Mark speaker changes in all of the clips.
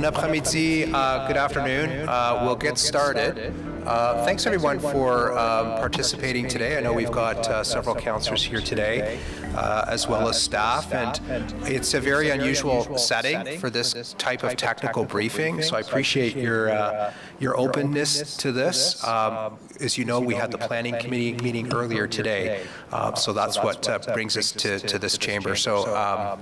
Speaker 1: après-midi, good afternoon. We'll get started. Thanks everyone for participating today. I know we've got several councillors here today, as well as staff, and it's a very unusual setting for this type of technical briefing, so I appreciate your openness to this. As you know, we had the Planning Committee meeting earlier today, so that's what brings us to this chamber. So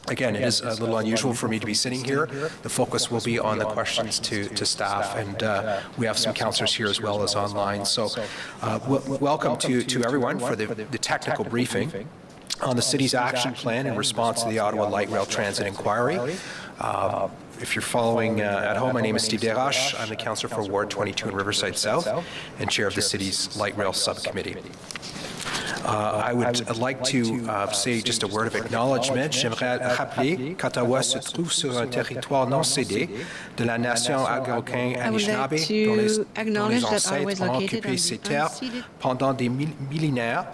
Speaker 1: again, it is a little unusual for me to be sitting here. The focus will be on the questions to staff, and we have some councillors here as well as online. So welcome to everyone for the technical briefing on the city's action plan in response to the Ottawa Light Rail Transit Inquiry. If you're following at home, my name is Steve Desroches. I'm the councillor for Ward 22 in Riverside South and chair of the city's Light Rail Subcommittee. I would like to say just a word of acknowledgement. J'aimerais rappeler qu'Ottawa se trouve sur un territoire non cédé de la nation algonquin-anishinaabe dont les ancêtres ont occupé ces terres pendant des millénaires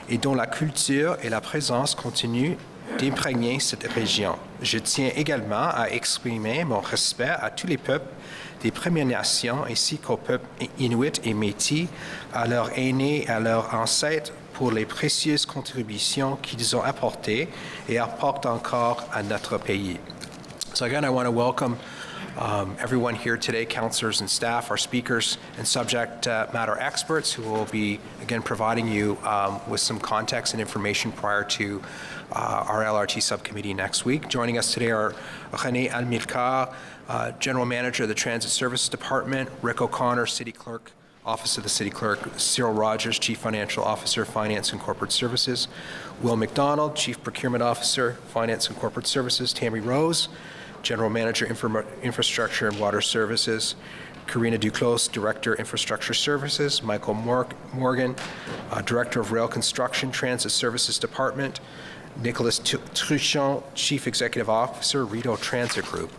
Speaker 1: et dont la culture et la présence continuent d'imprégner cette région. Je tiens également à exprimer mon respect à tous les peuples des Premières Nations ainsi qu'aux peuples inuits et métis, à leurs aînés et à leurs ancêtres pour les précieuses contributions qu'ils ont apportées et apportent encore à notre pays. So again, I want to welcome everyone here today, councillors and staff, our speakers and subject matter experts who will be, again, providing you with some context and information prior to our LRT subcommittee next week. Joining us today are René Almilcar, General Manager of the Transit Services Department, Rick O'Connor, City Clerk, Office of the City Clerk, Cyril Rogers, Chief Financial Officer, Finance and Corporate Services, Will McDonald, Chief Procurement Officer, Finance and Corporate Services, Tammy Rose, General Manager, Infrastructure and Water Services, Karina Duclos, Director, Infrastructure Services, Michael Morgan, Director of Rail Construction, Transit Services Department, Nicholas Truchon, Chief Executive Officer, Rideau Transit Group,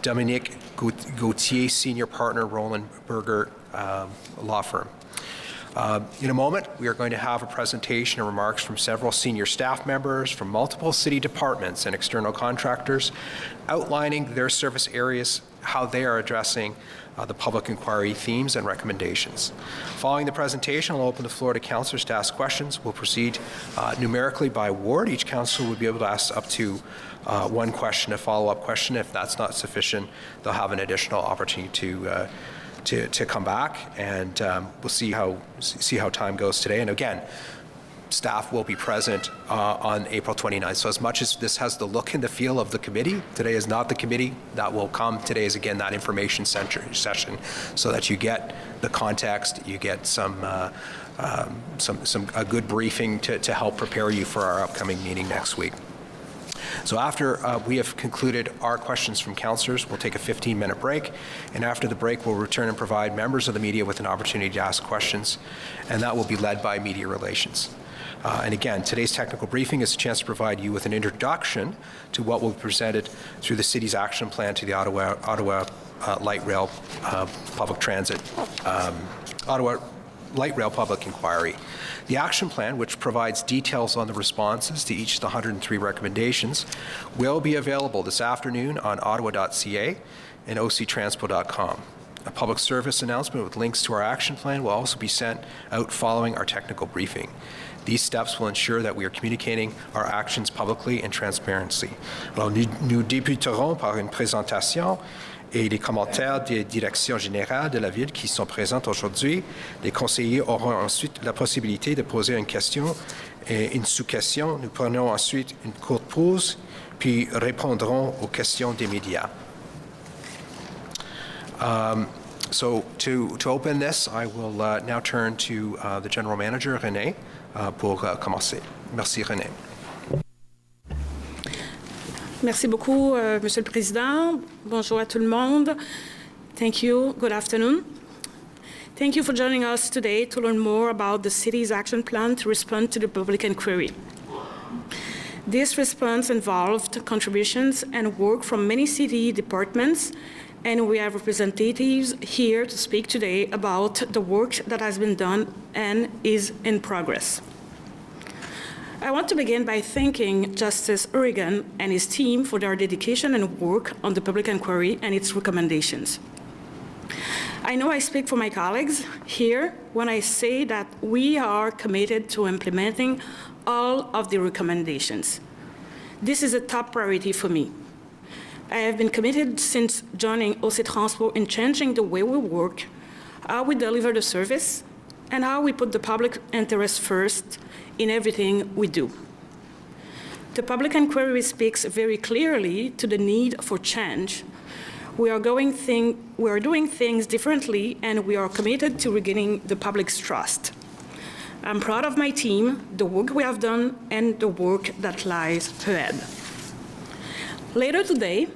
Speaker 1: Dominique Gauthier, Senior Partner, Roland Berger Law Firm. In a moment, we are going to have a presentation and remarks from several senior staff members from multiple city departments and external contractors outlining their service areas, how they are addressing the public inquiry themes and recommendations. Following the presentation, I'll open the floor to councillors to ask questions. We'll proceed numerically by ward. Each councillor will be able to ask up to one question, a follow-up question. If that's not sufficient, they'll have an additional opportunity to come back, and we'll see how time goes today. And again, staff will be present on April 29th. So as much as this has the look and the feel of the committee, today is not the committee. That will come. Today is, again, that information session so that you get the context, you get a good briefing to help prepare you for our upcoming meeting next week. So after we have concluded our questions from councillors, we'll take a 15-minute break, and after the break we'll return and provide members of the media with an opportunity to ask questions, and that will be led by Media Relations. And again, today's technical briefing is a chance to provide you with an introduction to what will be presented through the city's action plan to the Ottawa Light Rail Public Transit, Ottawa Light Rail Public Inquiry. The action plan, which provides details on the responses to each of the 103 recommendations, will be available this afternoon on ottawa.ca and octranspo.com. A public service announcement with links to our action plan will also be sent out following our technical briefing. These steps will ensure that we are communicating our actions publicly and transparently. Alors, nous débuterons par une présentation et les commentaires des directions générales de la ville qui sont présentes aujourd'hui. Les conseillers auront ensuite la possibilité de poser une question et une sous-question. Nous prenons ensuite une courte pause, puis répondrons aux questions des médias. So to open this, I will now turn to the General Manager, René, pour commencer. Merci, René.
Speaker 2: Merci beaucoup, Monsieur le Président. Bonjour à tout le monde. Thank you. Good afternoon. Thank you for joining us today to learn more about the city's action plan to respond to the public inquiry. This response involved contributions and work from many city departments, and we have representatives here to speak today about the work that has been done and is in progress. I want to begin by thanking Justice Oregon and his team for their dedication and work on the public inquiry and its recommendations. I know I speak for my colleagues here when I say that we are committed to implementing all of the recommendations. This is a top priority for me. I have been committed since joining OC Transport in changing the way we work, how we deliver the service, and how we put the public interest first in everything we do. The public inquiry speaks very clearly to the need for change. We are doing things differently, and we are committed to regaining the public's trust. I'm proud of my team, the work we have done, and the work that lies ahead. Later today,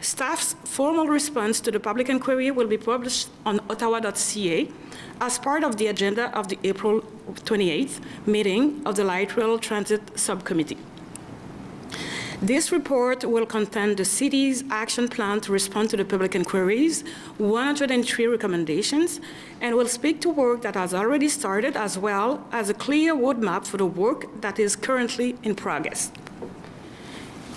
Speaker 2: staff's formal response to the public inquiry will be published on ottawa.ca as part of the agenda of the April 28th meeting of the Light Rail Transit Subcommittee. This report will contain the city's action plan to respond to the public inquiries, 103 recommendations, and will speak to work that has already started, as well as a clear roadmap for the work that is currently in progress.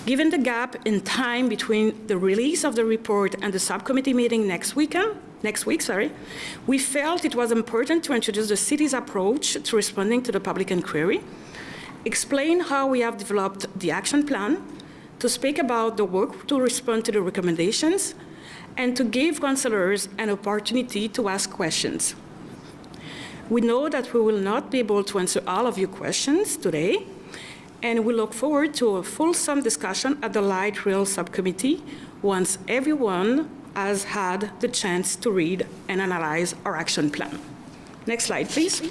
Speaker 2: Given the gap in time between the release of the report and the subcommittee meeting next week, we felt it was important to introduce the city's approach to responding to the public inquiry, explain how we have developed the action plan, to speak about the work to respond to the recommendations, and to give councillors an opportunity to ask questions. We know that we will not be able to answer all of your questions today, and we look forward to a fulsome discussion at the Light Rail Subcommittee once everyone has had the chance to read and analyze our action plan. Next slide, please.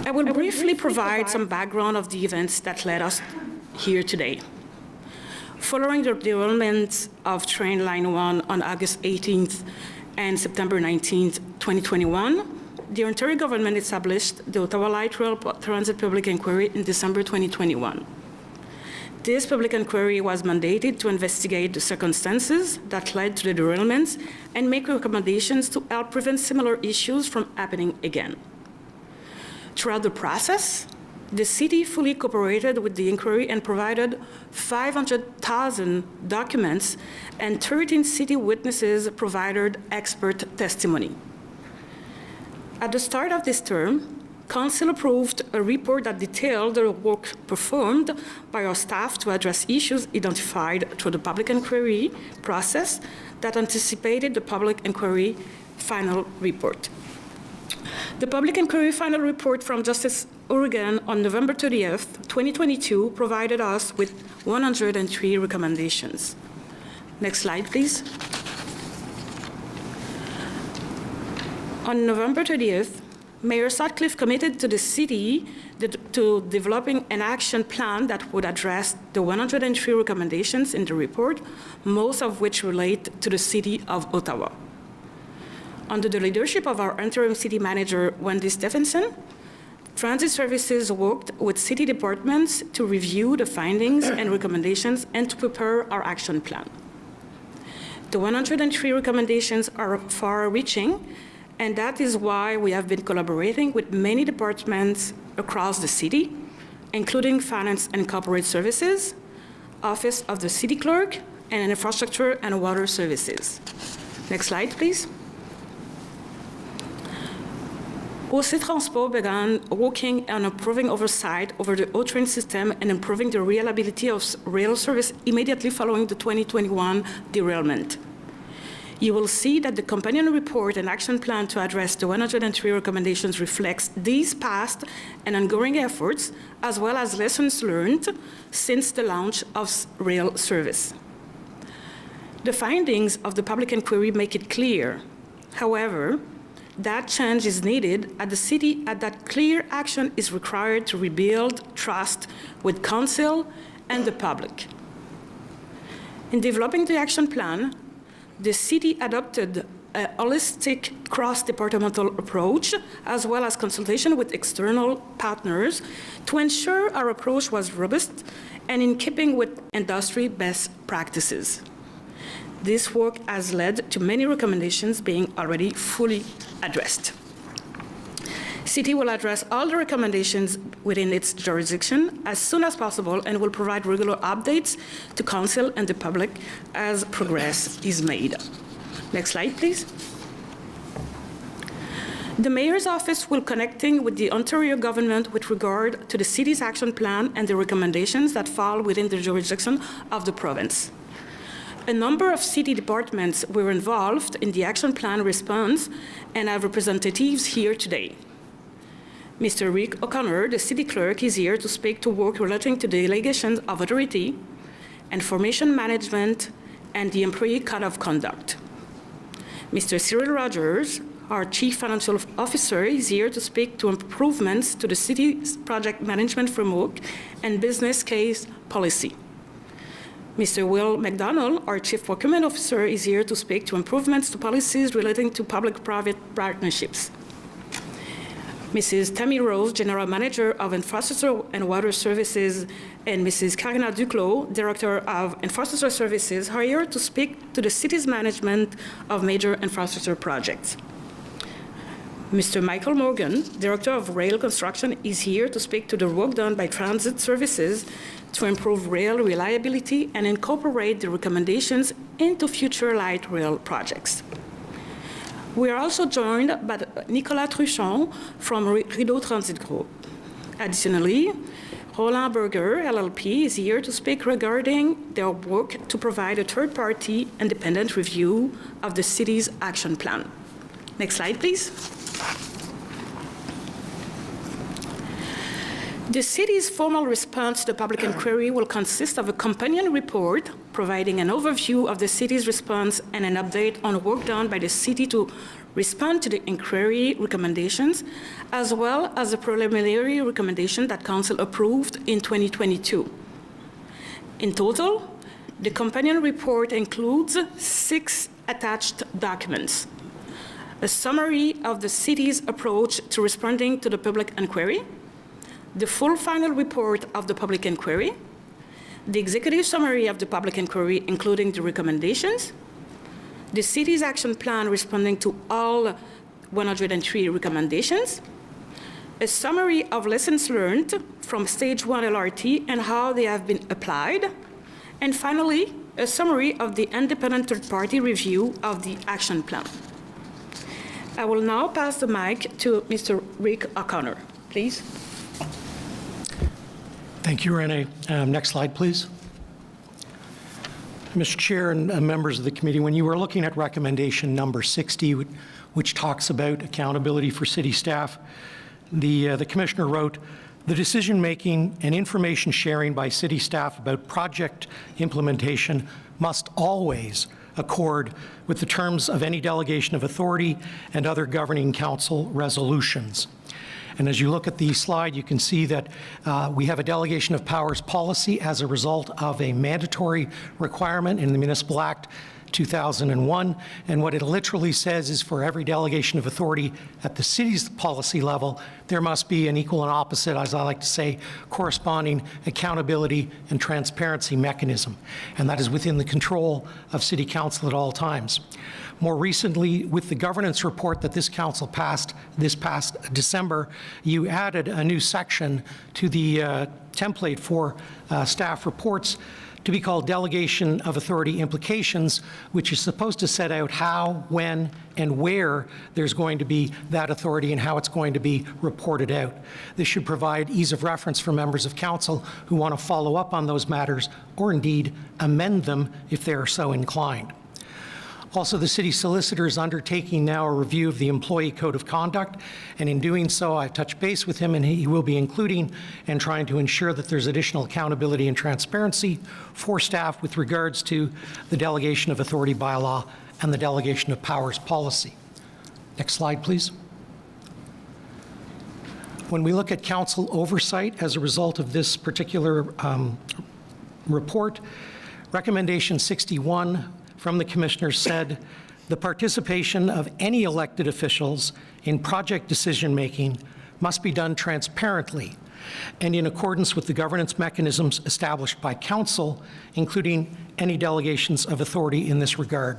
Speaker 2: I will briefly provide some background of the events that led us here today. Following the derailment of train line 1 on August 18th and September 19th, 2021, the Ontario government established the Ottawa Light Rail Transit Public Inquiry in December 2021. This public inquiry was mandated to investigate the circumstances that led to the derailments and make recommendations to help prevent similar issues from happening again. Throughout the process, the city fully cooperated with the inquiry and provided 500,000 documents, and 13 city witnesses provided expert testimony. At the start of this term, Council approved a report that detailed the work performed by our staff to address issues identified through the public inquiry process that anticipated the public inquiry final report. The public inquiry final report from Justice Oregon on November 30th, 2022 provided us with 103 recommendations. Next slide, please. On November 30th, Mayor Sutcliffe committed to the city to developing an action plan that would address the 103 recommendations in the report, most of which relate to the city of Ottawa. Under the leadership of our interim city manager, Wendy Stephenson, Transit Services worked with city departments to review the findings and recommendations and to prepare our action plan. The 103 recommendations are far-reaching, and that is why we have been collaborating with many departments across the city, including Finance and Corporate Services, Office of the City Clerk, and Infrastructure and Water Services. Next slide, please. OC Transport began working on improving oversight over the O-train system and improving the reliability of rail service immediately following the 2021 derailment. You will see that the companion report and action plan to address the 103 recommendations reflects these past and ongoing efforts, as well as lessons learned since the launch of rail service. The findings of the public inquiry make it clear, however, that change is needed at the city, and that clear action is required to rebuild trust with council and the public. In developing the action plan, the city adopted a holistic cross-departmental approach, as well as consultation with external partners, to ensure our approach was robust and in keeping with industry best practices. This work has led to many recommendations being already fully addressed. City will address all the recommendations within its jurisdiction as soon as possible and will provide regular updates to Council and the public as progress is made. Next slide, please. The Mayor's Office will connecting with the Ontario government with regard to the City's action plan and the recommendations that fall within the jurisdiction of the province. A number of city departments were involved in the action plan response and have representatives here today. Mr. Rick O'Connor, the City Clerk, is here to speak to work relating to the delegations of authority, information management, and the employee code of conduct. Mr. Cyril Rogers, our Chief Financial Officer, is here to speak to improvements to the city's project management framework and business case policy. Mr. Will McDonald, our Chief Procurement Officer, is here to speak to improvements to policies relating to public-private partnerships. Mrs. Tammy Rose, General Manager of Infrastructure and Water Services, and Mrs. Karina Duclos, Director of Infrastructure Services, are here to speak to the city's management of major infrastructure projects. Mr. Michael Morgan, Director of Rail Construction, is here to speak to the work done by transit services to improve rail reliability and incorporate the recommendations into future light rail projects. We are also joined by Nicolas Truchon from Rideau Transit Group. Additionally, Roland Berger, LLP, is here to speak regarding their work to provide a third-party independent review of the city's action plan. Next slide, please. The city's formal response to the public inquiry will consist of a companion report providing an overview of the city's response and an update on work done by the city to respond to the inquiry recommendations, as well as a preliminary recommendation that Council approved in 2022. In total, the companion report includes 6 attached documents: a summary of the city's approach to responding to the public inquiry, the full final report of the public inquiry, the executive summary of the public inquiry, including the recommendations, the city's action plan responding to all 103 recommendations, a summary of lessons learned from Stage 1 LRT and how they have been applied, and finally, a summary of the independent third-party review of the action plan. I will now pass the mic to Mr. Rick O'Connor, please.
Speaker 3: Thank you, Renee. Next slide, please. Mr. Chair and members of the committee, when you were looking at recommendation number 60, which talks about accountability for city staff, the commissioner wrote, "The decision-making and information sharing by city staff about project implementation must always accord with the terms of any delegation of authority and other governing council resolutions." And as you look at the slide, you can see that we have a delegation of powers policy as a result of a mandatory requirement in the Municipal Act 2001. And what it literally says is for every delegation of authority at the city's policy level, there must be an equal and opposite, as I like to say, corresponding accountability and transparency mechanism. And that is within the control of City Council at all times. More recently, with the governance report that this council passed this past December, you added a new section to the template for staff reports to be called Delegation of Authority Implications, which is supposed to set out how, when, and where there's going to be that authority and how it's going to be reported out. This should provide ease of reference for members of council who want to follow up on those matters or indeed amend them if they are so inclined. Also, the city solicitor is undertaking now a review of the employee code of conduct, and in doing so, I've touched base with him, and he will be including and trying to ensure that there's additional accountability and transparency for staff with regards to the delegation of authority bylaw and the delegation of powers policy. Next slide, please. When we look at council oversight as a result of this particular report, recommendation 61 from the commissioners said, the participation of any elected officials in project decision-making must be done transparently and in accordance with the governance mechanisms established by council, including any delegations of authority in this regard.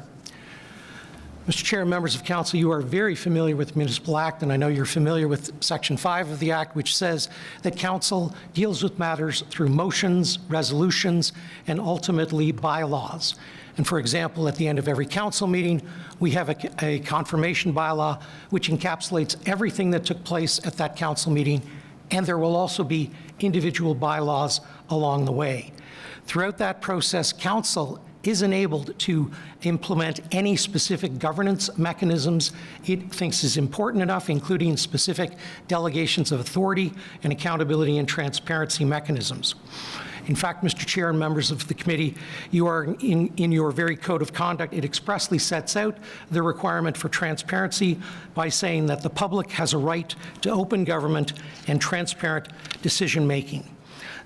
Speaker 3: Mr. Chair and members of council, you are very familiar with the Municipal Act, and I know you're familiar with Section 5 of the Act, which says that council deals with matters through motions, resolutions, and ultimately bylaws. And for example, at the end of every council meeting, we have a confirmation bylaw which encapsulates everything that took place at that council meeting, and there will also be individual bylaws along the way. Throughout that process, council is enabled to implement any specific governance mechanisms it thinks is important enough, including specific delegations of authority and accountability and transparency mechanisms. In fact, Mr. Chair and members of the committee, you are in your very code of conduct, it expressly sets out the requirement for transparency by saying that the public has a right to open government and transparent decision-making.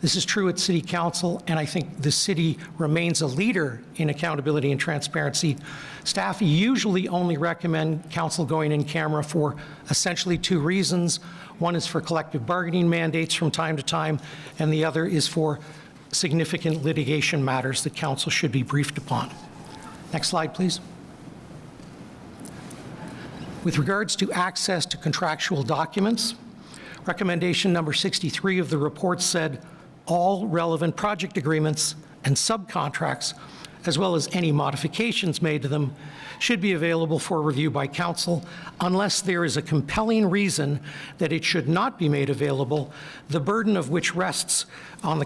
Speaker 3: This is true at City Council, and I think the city remains a leader in accountability and transparency. Staff usually only recommend council going in camera for essentially two reasons. One is for collective bargaining mandates from time to time, and the other is for significant litigation matters that council should be briefed upon. Next slide, please. With regards to access to contractual documents, recommendation number 63 of the report said, all relevant project agreements and subcontracts, as well as any modifications made to them, should be available for review by council unless there is a compelling reason that it should not be made available, the burden of which rests on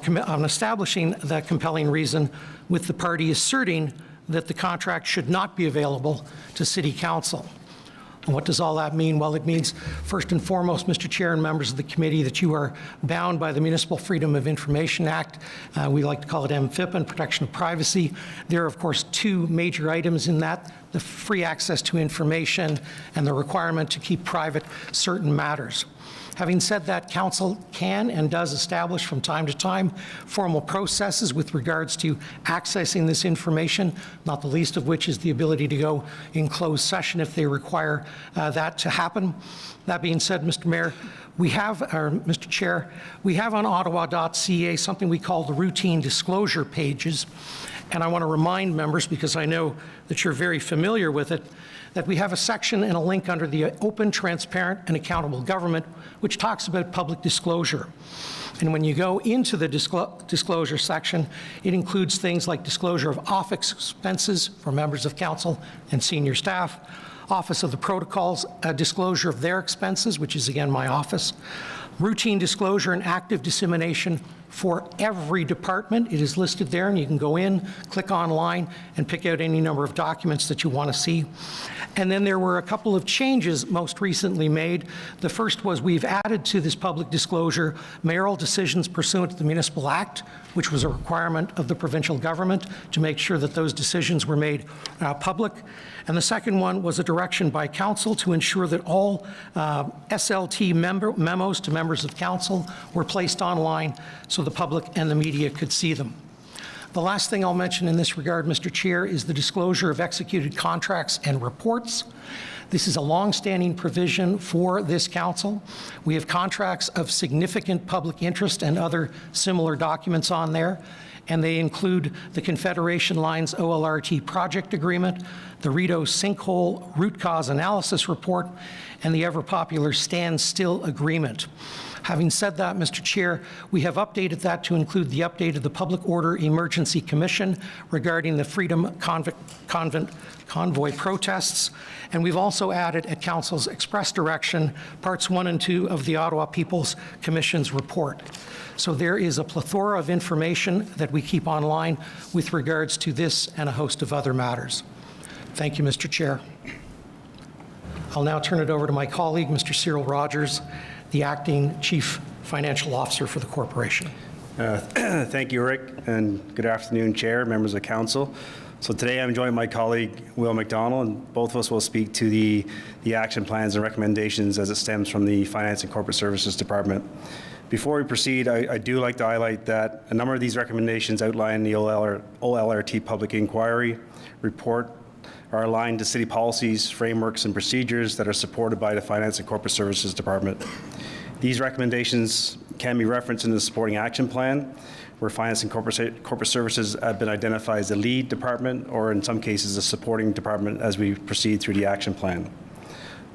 Speaker 3: establishing that compelling reason, with the party asserting that the contract should not be available to City Council. And what does all that mean? Well, it means, first and foremost, Mr. Chair and members of the committee, that you are bound by the Municipal Freedom of Information Act. We like to call it MFIP, Protection of Privacy. There are, of course, two major items in that: the free access to information and the requirement to keep private certain matters. Having said that, council can and does establish from time to time formal processes with regards to accessing this information, not the least of which is the ability to go in closed session if they require that to happen. That being said, Mr. Mayor, Mr. Chair, we have on ottawa.ca something we call the routine disclosure pages. And I want to remind members, because I know that you're very familiar with it, that we have a section and a link under the Open, Transparent, and Accountable Government, which talks about public disclosure. And when you go into the disclosure section, it includes things like disclosure of office expenses for members of council and senior staff, Office of the Protocols, a disclosure of their expenses, which is again my office, routine disclosure and active dissemination for every department. It is listed there, and you can go in, click online, and pick out any number of documents that you want to see. And then there were a couple of changes most recently made. The first was we've added to this public disclosure mayoral decisions pursuant to the Municipal Act, which was a requirement of the provincial government to make sure that those decisions were made public. And the second one was a direction by council to ensure that all SLT memos to members of council were placed online so the public and the media could see them. The last thing I'll mention in this regard, Mr. Chair, is the disclosure of executed contracts and reports. This is a long-standing provision for this council. We have contracts of significant public interest and other similar documents on there, and they include the Confederation Lines OLRT project agreement, the Rideau sinkhole root cause analysis report, and the ever-popular standstill agreement. Having said that, Mr. Chair, we have updated that to include the update of the Public Order Emergency Commission regarding the Freedom Convoy protests, and we've also added at Council's express direction parts 1 and 2 of the Ottawa People's Commission's report. So there is a plethora of information that we keep online with regards to this and a host of other matters. Thank you, Mr. Chair. I'll now turn it over to my colleague, Mr. Cyril Rogers, the Acting Chief Financial Officer for the Corporation.
Speaker 4: Thank you, Rick, and good afternoon, Chair, members of Council. So today I'm joined by my colleague, Will McDonald, and both of us will speak to the action plans and recommendations as it stems from the Finance and Corporate Services Department. Before we proceed, I do like to highlight that a number of these recommendations outlined in the OLRT Public Inquiry report are aligned to city policies, frameworks, and procedures that are supported by the Finance and Corporate Services Department. These recommendations can be referenced in the supporting action plan, where finance and corporate services have been identified as the lead department, or in some cases, a supporting department as we proceed through the action plan.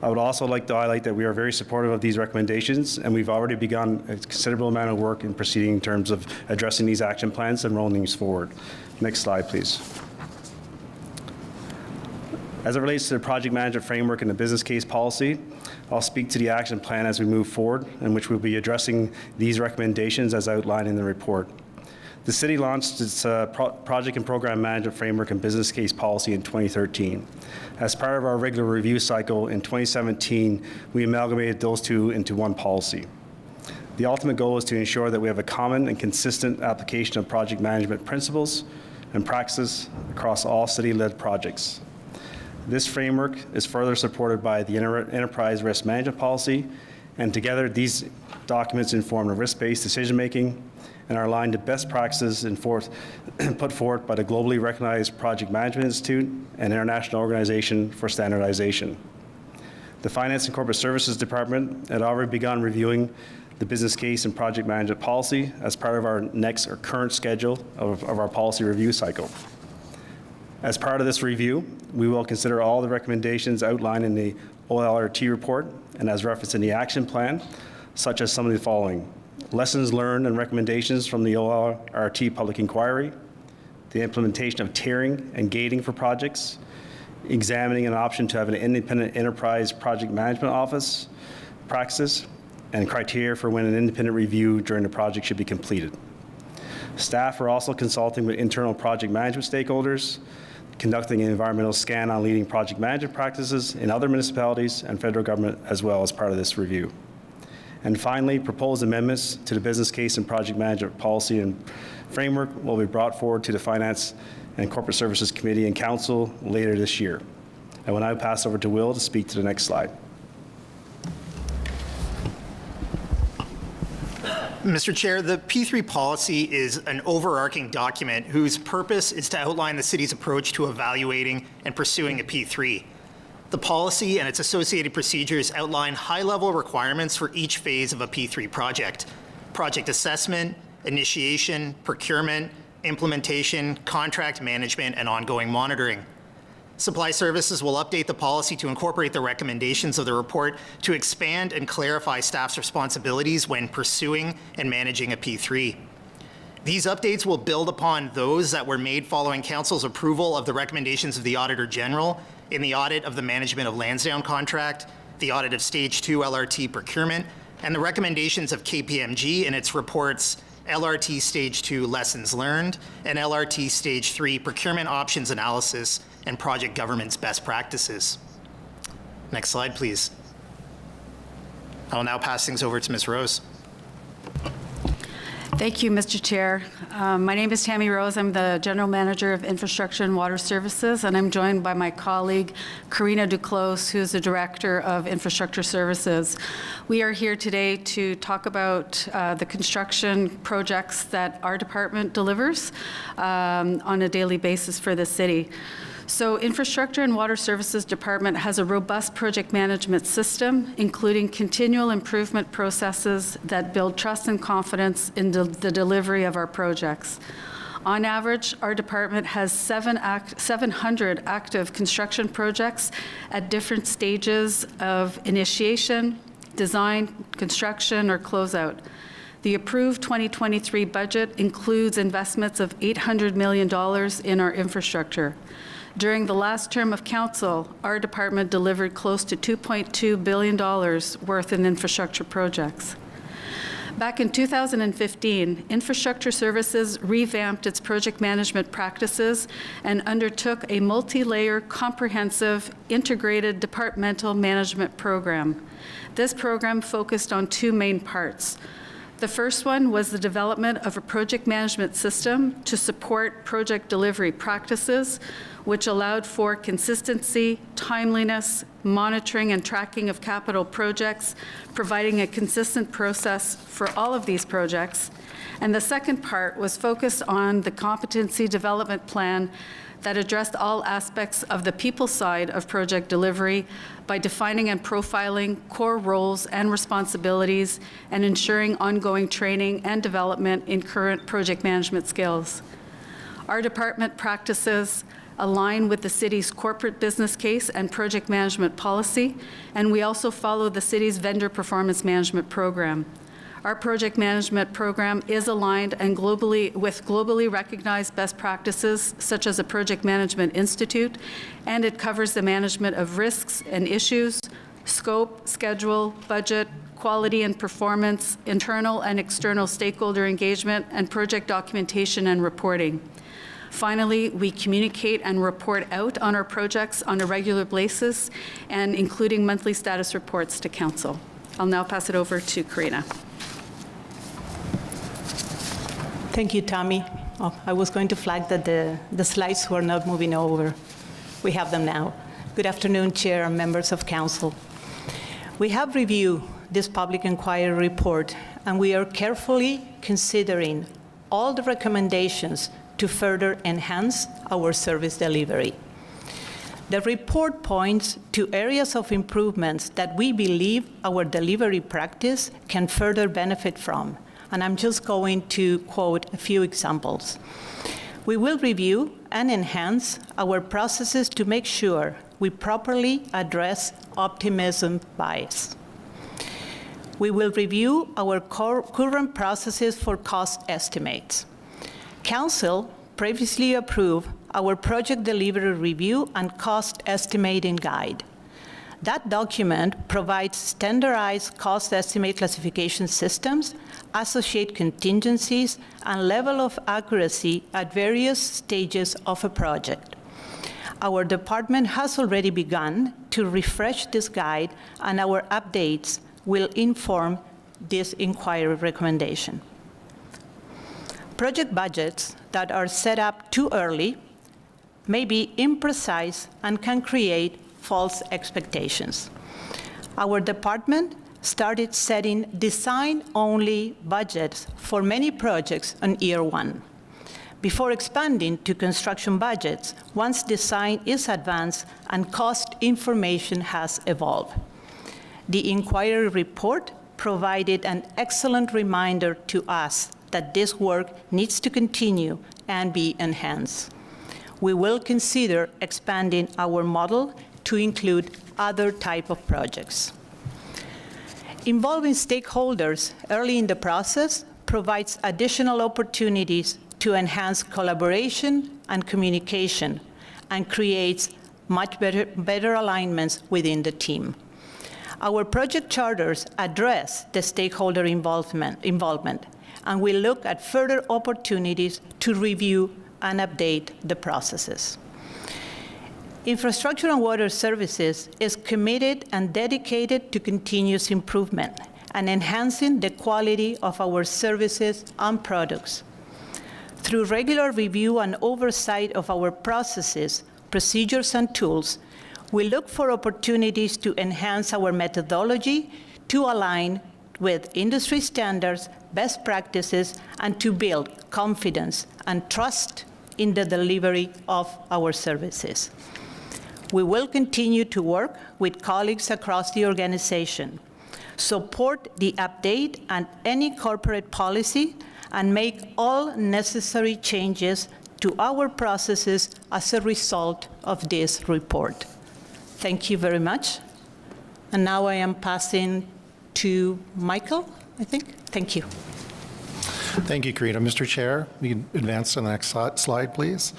Speaker 4: I would also like to highlight that we are very supportive of these recommendations, and we've already begun a considerable amount of work in proceeding in terms of addressing these action plans and rolling these forward. Next slide, please. As it relates to the project management framework and the business case policy, I'll speak to the action plan as we move forward, in which we'll be addressing these recommendations as outlined in the report. The city launched its project and program management framework and business case policy in 2013. As part of our regular review cycle in 2017, we amalgamated those two into one policy. The ultimate goal is to ensure that we have a common and consistent application of project management principles and practices across all city-led projects. This framework is further supported by the enterprise risk management policy, and together these documents inform the risk-based decision-making and are aligned to best practices put forth by the globally recognized Project Management Institute and International Organization for Standardization. The Finance and Corporate Services Department had already begun reviewing the business case and project management policy as part of our next or current schedule of our policy review cycle. As part of this review, we will consider all the recommendations outlined in the OLRT report and as referenced in the action plan, such as some of the following: lessons learned and recommendations from the OLRT public inquiry, the implementation of tiering and gating for projects, examining an option to have an independent enterprise project management office, practices, and criteria for when an independent review during the project should be completed. Staff are also consulting with internal project management stakeholders, conducting an environmental scan on leading project management practices in other municipalities and federal government as well as part of this review. And finally, proposed amendments to the business case and project management policy and framework will be brought forward to the Finance and Corporate Services Committee and Council later this year. I will now pass over to Will to speak to the next slide.
Speaker 5: Mr. Chair, the P3 policy is an overarching document whose purpose is to outline the city's approach to evaluating and pursuing a P3. The policy and its associated procedures outline high-level requirements for each phase of a P3 project: project assessment, initiation, procurement, implementation, contract management, and ongoing monitoring. Supply Services will update the policy to incorporate the recommendations of the report to expand and clarify staff's responsibilities when pursuing and managing a P3. These updates will build upon those that were made following Council's approval of the recommendations of the Auditor General in the audit of the management of Lansdowne contract, the audit of Stage 2 LRT procurement, and the recommendations of KPMG in its reports LRT Stage 2 Lessons Learned and LRT Stage 3 Procurement Options Analysis and Project Governance Best Practices. Next slide, please. I will now pass things over to Ms. Rose.
Speaker 6: Thank you, Mr. Chair. My name is Tammy Rose. I'm the General Manager of Infrastructure and Water Services, and I'm joined by my colleague, Karina Duclos, who's the Director of Infrastructure Services. We are here today to talk about the construction projects that our department delivers on a daily basis for the city. So Infrastructure and Water Services Department has a robust project management system, including continual improvement processes that build trust and confidence in the delivery of our projects. On average, our department has 700 active construction projects at different stages of initiation, design, construction, or closeout. The approved 2023 budget includes investments of $800 million in our infrastructure. During the last term of council, our department delivered close to $2.2 billion worth in infrastructure projects. Back in 2015, Infrastructure Services revamped its project management practices and undertook a multi-layer, comprehensive, integrated departmental management program. This program focused on two main parts. The first one was the development of a project management system to support project delivery practices, which allowed for consistency, timeliness, monitoring and tracking of capital projects, providing a consistent process for all of these projects. And the second part was focused on the competency development plan that addressed all aspects of the people side of project delivery by defining and profiling core roles and responsibilities and ensuring ongoing training and development in current project management skills. Our department practices align with the city's corporate business case and project management policy, and we also follow the city's vendor performance management program. Our project management program is aligned and with globally recognized best practices, such as the Project Management Institute, and it covers the management of risks and issues, scope, schedule, budget, quality and performance, internal and external stakeholder engagement, and project documentation and reporting. Finally, we communicate and report out on our projects on a regular basis, and including monthly status reports to Council. I'll now pass it over to Karina.
Speaker 7: Thank you, Tammy. Oh, I was going to flag that the slides were not moving over. We have them now. Good afternoon, Chair and members of Council. We have reviewed this public inquiry report, and we are carefully considering all the recommendations to further enhance our service delivery. The report points to areas of improvements that we believe our delivery practice can further benefit from, and I'm just going to quote a few examples. We will review and enhance our processes to make sure we properly address optimism bias. We will review our current processes for cost estimates. Council previously approved our project delivery review and cost estimating guide. That document provides standardized cost estimate classification systems, associate contingencies, and level of accuracy at various stages of a project. Our department has already begun to refresh this guide, and our updates will inform this inquiry recommendation. Project budgets that are set up too early may be imprecise and can create false expectations. Our department started setting design-only budgets for many projects on year one, before expanding to construction budgets once design is advanced and cost information has evolved. The inquiry report provided an excellent reminder to us that this work needs to continue and be enhanced. We will consider expanding our model to include other types of projects. Involving stakeholders early in the process provides additional opportunities to enhance collaboration and communication and creates much better alignments within the team. Our project charters address the stakeholder involvement, and we look at further opportunities to review and update the processes. Infrastructure and Water Services is committed and dedicated to continuous improvement and enhancing the quality of our services and products. Through regular review and oversight of our processes, procedures, and tools, we look for opportunities to enhance our methodology to align with industry standards, best practices, and to build confidence and trust in the delivery of our services. We will continue to work with colleagues across the organization, support the update and any corporate policy, and make all necessary changes to our processes as a result of this report. Thank you very much. And now I am passing to Michael, I think. Thank you.
Speaker 8: Thank you, Karina. Mr. Chair, we can advance to the next slide, please.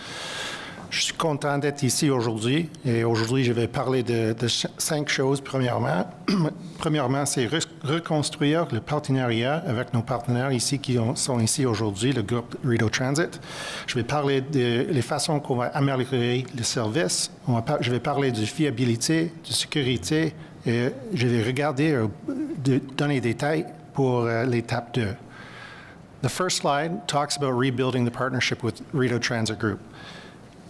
Speaker 8: Je suis content d'être ici aujourd'hui. Et aujourd'hui, je vais parler de 5 choses. Premièrement, c'est reconstruire le partenariat avec nos partenaires ici qui sont ici aujourd'hui, le groupe Rideau Transit. Je vais parler des façons qu'on va améliorer le service. Je vais parler de fiabilité, de sécurité. Et je vais regarder, donner des détails pour l'étape 2. The first slide talks about rebuilding the partnership with Rideau Transit Group.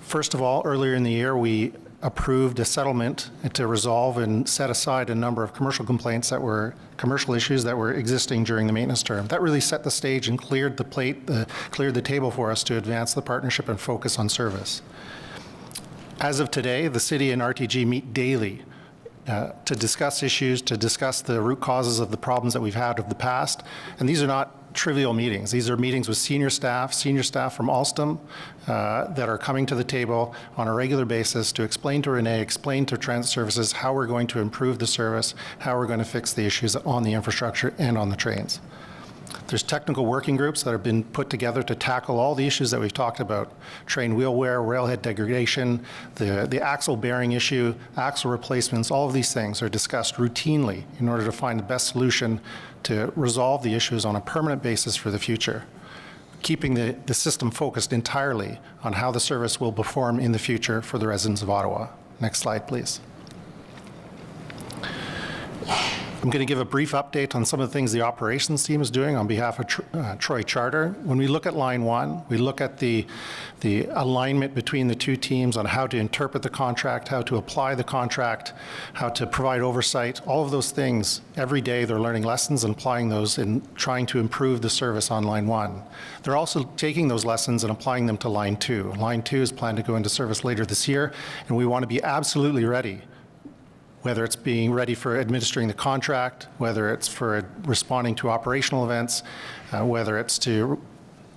Speaker 8: First of all, earlier in the year, we approved a settlement to resolve and set aside a number of commercial complaints that were commercial issues that were existing during the maintenance term. That really set the stage and cleared the table for us to advance the partnership and focus on service. As of today, the city and RTG meet daily to discuss issues, to discuss the root causes of the problems that we've had of the past. And these are not trivial meetings. These are meetings with senior staff from Alstom that are coming to the table on a regular basis to explain to Renee, explain to Transit Services how we're going to improve the service, how we're going to fix the issues on the infrastructure and on the trains. There's technical working groups that have been put together to tackle all the issues that we've talked about: train wheel wear, railhead degradation, the axle bearing issue, axle replacements. All of these things are discussed routinely in order to find the best solution to resolve the issues on a permanent basis for the future, keeping the system focused entirely on how the service will perform in the future for the residents of Ottawa. Next slide, please. I'm going to give a brief update on some of the things the operations team is doing on behalf of Troy Charter. When we look at Line 1, we look at the alignment between the two teams on how to interpret the contract, how to apply the contract, how to provide oversight. All of those things, every day they're learning lessons and applying those and trying to improve the service on Line 1. They're also taking those lessons and applying them to Line 2. Line 2 is planned to go into service later this year, and we want to be absolutely ready, whether it's being ready for administering the contract, whether it's for responding to operational events, whether it's to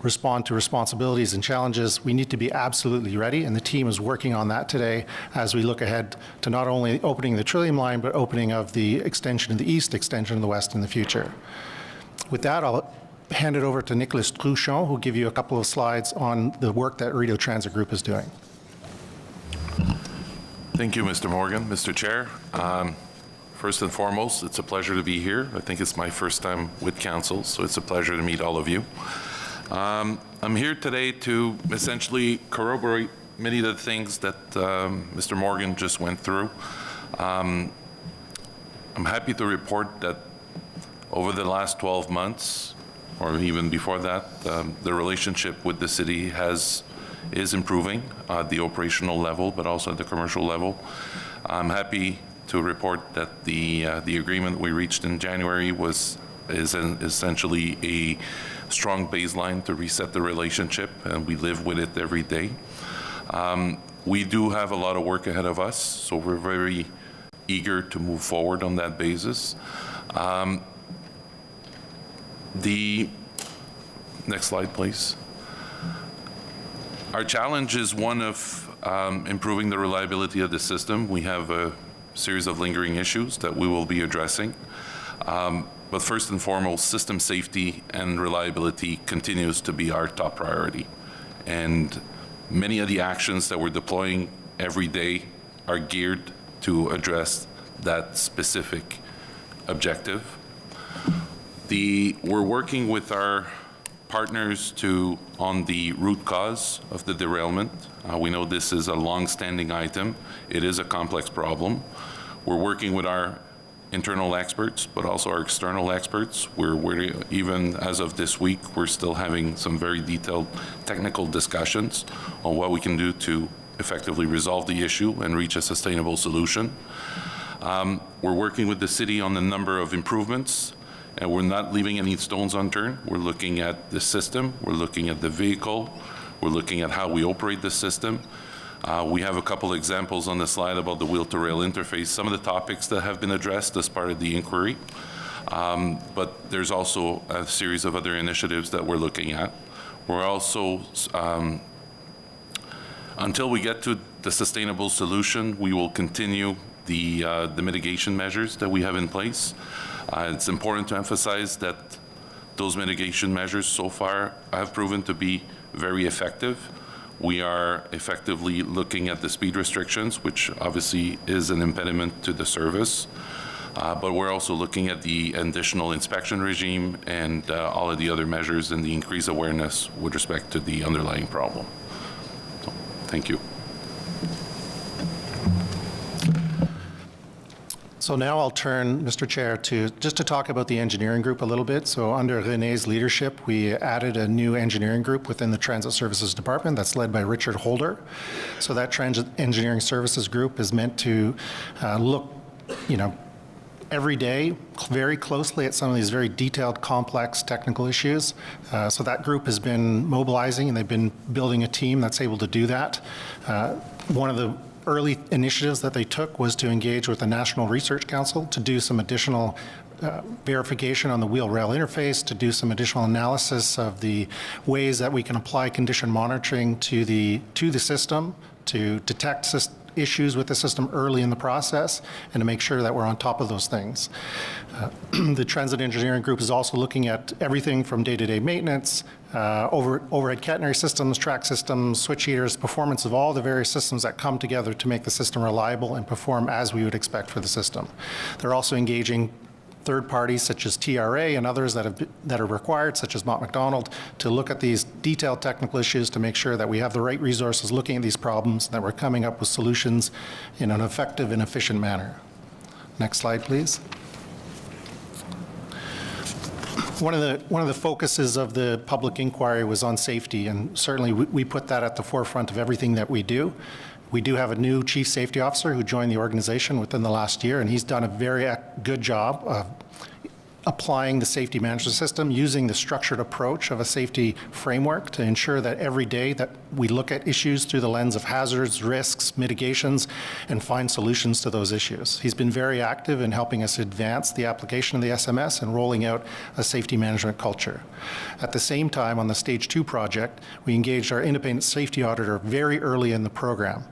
Speaker 8: respond to responsibilities and challenges. We need to be absolutely ready, and the team is working on that today as we look ahead to not only opening the Trillium line, but opening of the extension in the east, extension in the west in the future. With that, I'll hand it over to Nicolas Truchon, who will give you a couple of slides on the work that Rideau Transit Group is doing.
Speaker 9: Thank you, Mr. Morgan. Mr. Chair, first and foremost, it's a pleasure to be here. I think it's my first time with council, so it's a pleasure to meet all of you. I'm here today to essentially corroborate many of the things that Mr. Morgan just went through. I'm happy to report that over the last 12 months, or even before that, the relationship with the city is improving at the operational level, but also at the commercial level. I'm happy to report that the agreement we reached in January is essentially a strong baseline to reset the relationship, and we live with it every day. We do have a lot of work ahead of us, so we're very eager to move forward on that basis. The next slide, please. Our challenge is one of improving the reliability of the system. We have a series of lingering issues that we will be addressing. But first and foremost, system safety and reliability continues to be our top priority. And many of the actions that we're deploying every day are geared to address that specific objective. We're working with our partners on the root cause of the derailment. We know this is a long-standing item. It is a complex problem. We're working with our internal experts, but also our external experts. We're even as of this week, we're still having some very detailed technical discussions on what we can do to effectively resolve the issue and reach a sustainable solution. We're working with the city on a number of improvements, and we're not leaving any stones unturned. We're looking at the system, we're looking at the vehicle, we're looking at how we operate the system. We have a couple examples on the slide about the wheel-to-rail interface, some of the topics that have been addressed as part of the inquiry. But there's also a series of other initiatives that we're looking at. We're also, until we get to the sustainable solution, we will continue the mitigation measures that we have in place. It's important to emphasize that those mitigation measures so far have proven to be very effective. We are effectively looking at the speed restrictions, which obviously is an impediment to the service. But we're also looking at the additional inspection regime and all of the other measures and the increased awareness with respect to the underlying problem. So, thank you.
Speaker 8: So now I'll turn, Mr. Chair, to talk about the engineering group a little bit. So under René's leadership, we added a new engineering group within the Transit Services Department that's led by Richard Holder. So that Transit Engineering Services group is meant to look, every day very closely at some of these very detailed, complex technical issues. So that group has been mobilizing, and they've been building a team that's able to do that. One of the early initiatives that they took was to engage with the National Research Council to do some additional verification on the wheel-rail interface, to do some additional analysis of the ways that we can apply condition monitoring to the system, to detect issues with the system early in the process, and to make sure that we're on top of those things. The Transit Engineering Group is also looking at everything from day-to-day maintenance, overhead catenary systems, track systems, switch heaters, performance of all the various systems that come together to make the system reliable and perform as we would expect for the system. They're also engaging third parties such as TRA and others that are required, such as Mott MacDonald, to look at these detailed technical issues to make sure that we have the right resources looking at these problems, that we're coming up with solutions in an effective and efficient manner. Next slide, please. One of the focuses of the public inquiry was on safety, and certainly we put that at the forefront of everything that we do. We do have a new chief safety officer who joined the organization within the last year, and he's done a very good job of applying the safety management system, using the structured approach of a safety framework to ensure that every day that we look at issues through the lens of hazards, risks, mitigations, and find solutions to those issues. He's been very active in helping us advance the application of the SMS and rolling out a safety management culture. At the same time, on the Stage 2 project, we engaged our independent safety auditor very early in the program.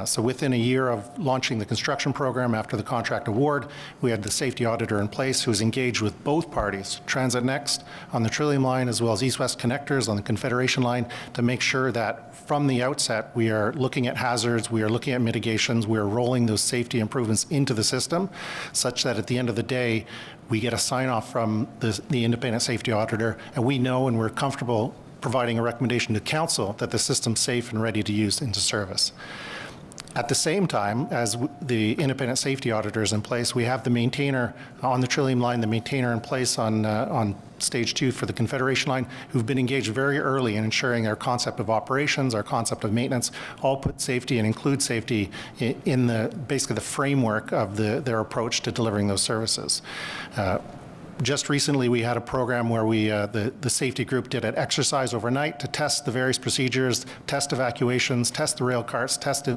Speaker 8: So within a year of launching the construction program after the contract award, we had the safety auditor in place who was engaged with both parties, Transit Next on the Trillium line as well as East-West Connectors on the Confederation line, to make sure that from the outset we are looking at hazards, we are looking at mitigations, we are rolling those safety improvements into the system such that at the end of the day we get a sign-off from the independent safety auditor, and we know and we're comfortable providing a recommendation to council that the system's safe and ready to use into service. At the same time, as the independent safety auditor is in place, we have the maintainer on the Trillium line, the maintainer in place on Stage 2 for the Confederation line, who've been engaged very early in ensuring our concept of operations, our concept of maintenance, all put safety and include safety in basically the framework of their approach to delivering those services. Just recently, we had a program where the safety group did an exercise overnight to test the various procedures, test evacuations, test the rail carts, test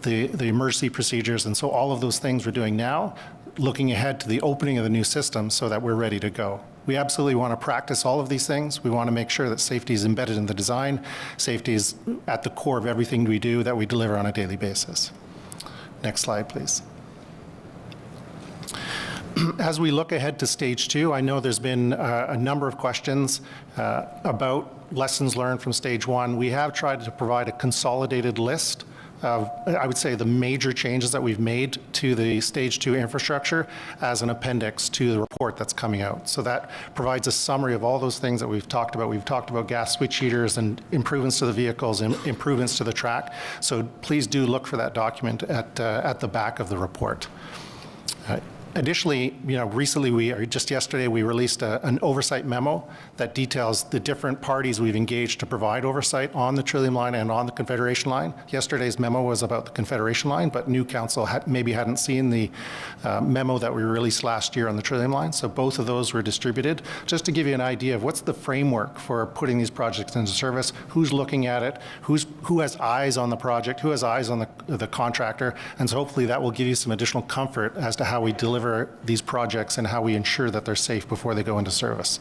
Speaker 8: the emergency procedures, and so all of those things we're doing now, looking ahead to the opening of the new system so that we're ready to go. We absolutely want to practice all of these things. We want to make sure that safety is embedded in the design. Safety is at the core of everything we do that we deliver on a daily basis. Next slide, please. As we look ahead to Stage 2, I know there's been a number of questions about lessons learned from Stage 1. We have tried to provide a consolidated list of, I would say, the major changes that we've made to the Stage 2 infrastructure as an appendix to the report that's coming out. So that provides a summary of all those things that we've talked about. We've talked about gas switch heaters and improvements to the vehicles and improvements to the track. So please do look for that document at the back of the report. Additionally, recently, just yesterday, we released an oversight memo that details the different parties we've engaged to provide oversight on the Trillium line and on the Confederation line. Yesterday's memo was about the Confederation line, but new council maybe hadn't seen the memo that we released last year on the Trillium line, so both of those were distributed. Just to give you an idea of what's the framework for putting these projects into service, who's looking at it, who has eyes on the project, who has eyes on the contractor, and so hopefully that will give you some additional comfort as to how we deliver these projects and how we ensure that they're safe before they go into service.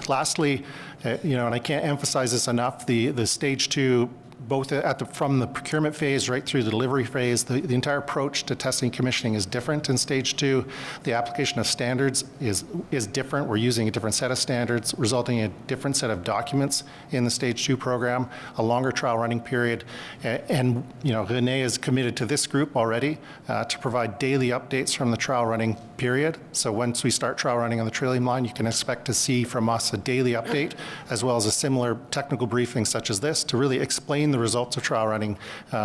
Speaker 8: Lastly, and I can't emphasize this enough, the Stage 2, both from the procurement phase right through the delivery phase, the entire approach to testing and commissioning is different in Stage 2. The application of standards is different. We're using a different set of standards, resulting in a different set of documents in the Stage 2 program, a longer trial running period, and René is committed to this group already to provide daily updates from the trial running period. So once we start trial running on the Trillium line, you can expect to see from us a daily update, as well as a similar technical briefing such as this to really explain the results of trial running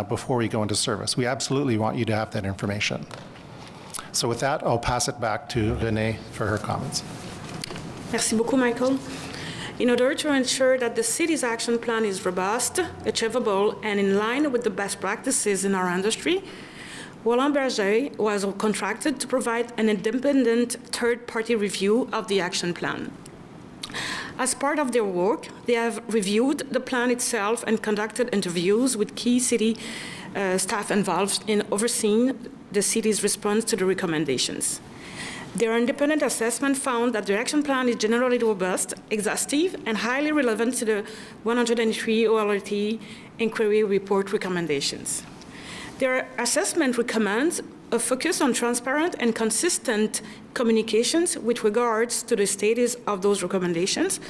Speaker 8: before we go into service. We absolutely want you to have that information. So with that, I'll pass it back to René for her comments.
Speaker 2: Merci beaucoup, Michael. In order to ensure that the city's action plan is robust, achievable, and in line with the best practices in our industry, Roland Berger was contracted to provide an independent third-party review of the action plan. As part of their work, they have reviewed the plan itself and conducted interviews with key city staff involved in overseeing the city's response to the recommendations. Their independent assessment found that the action plan is generally robust, exhaustive, and highly relevant to the 103 OLRT inquiry report recommendations. Their assessment recommends a focus on transparent and consistent communications with regards to the status of those recommendations,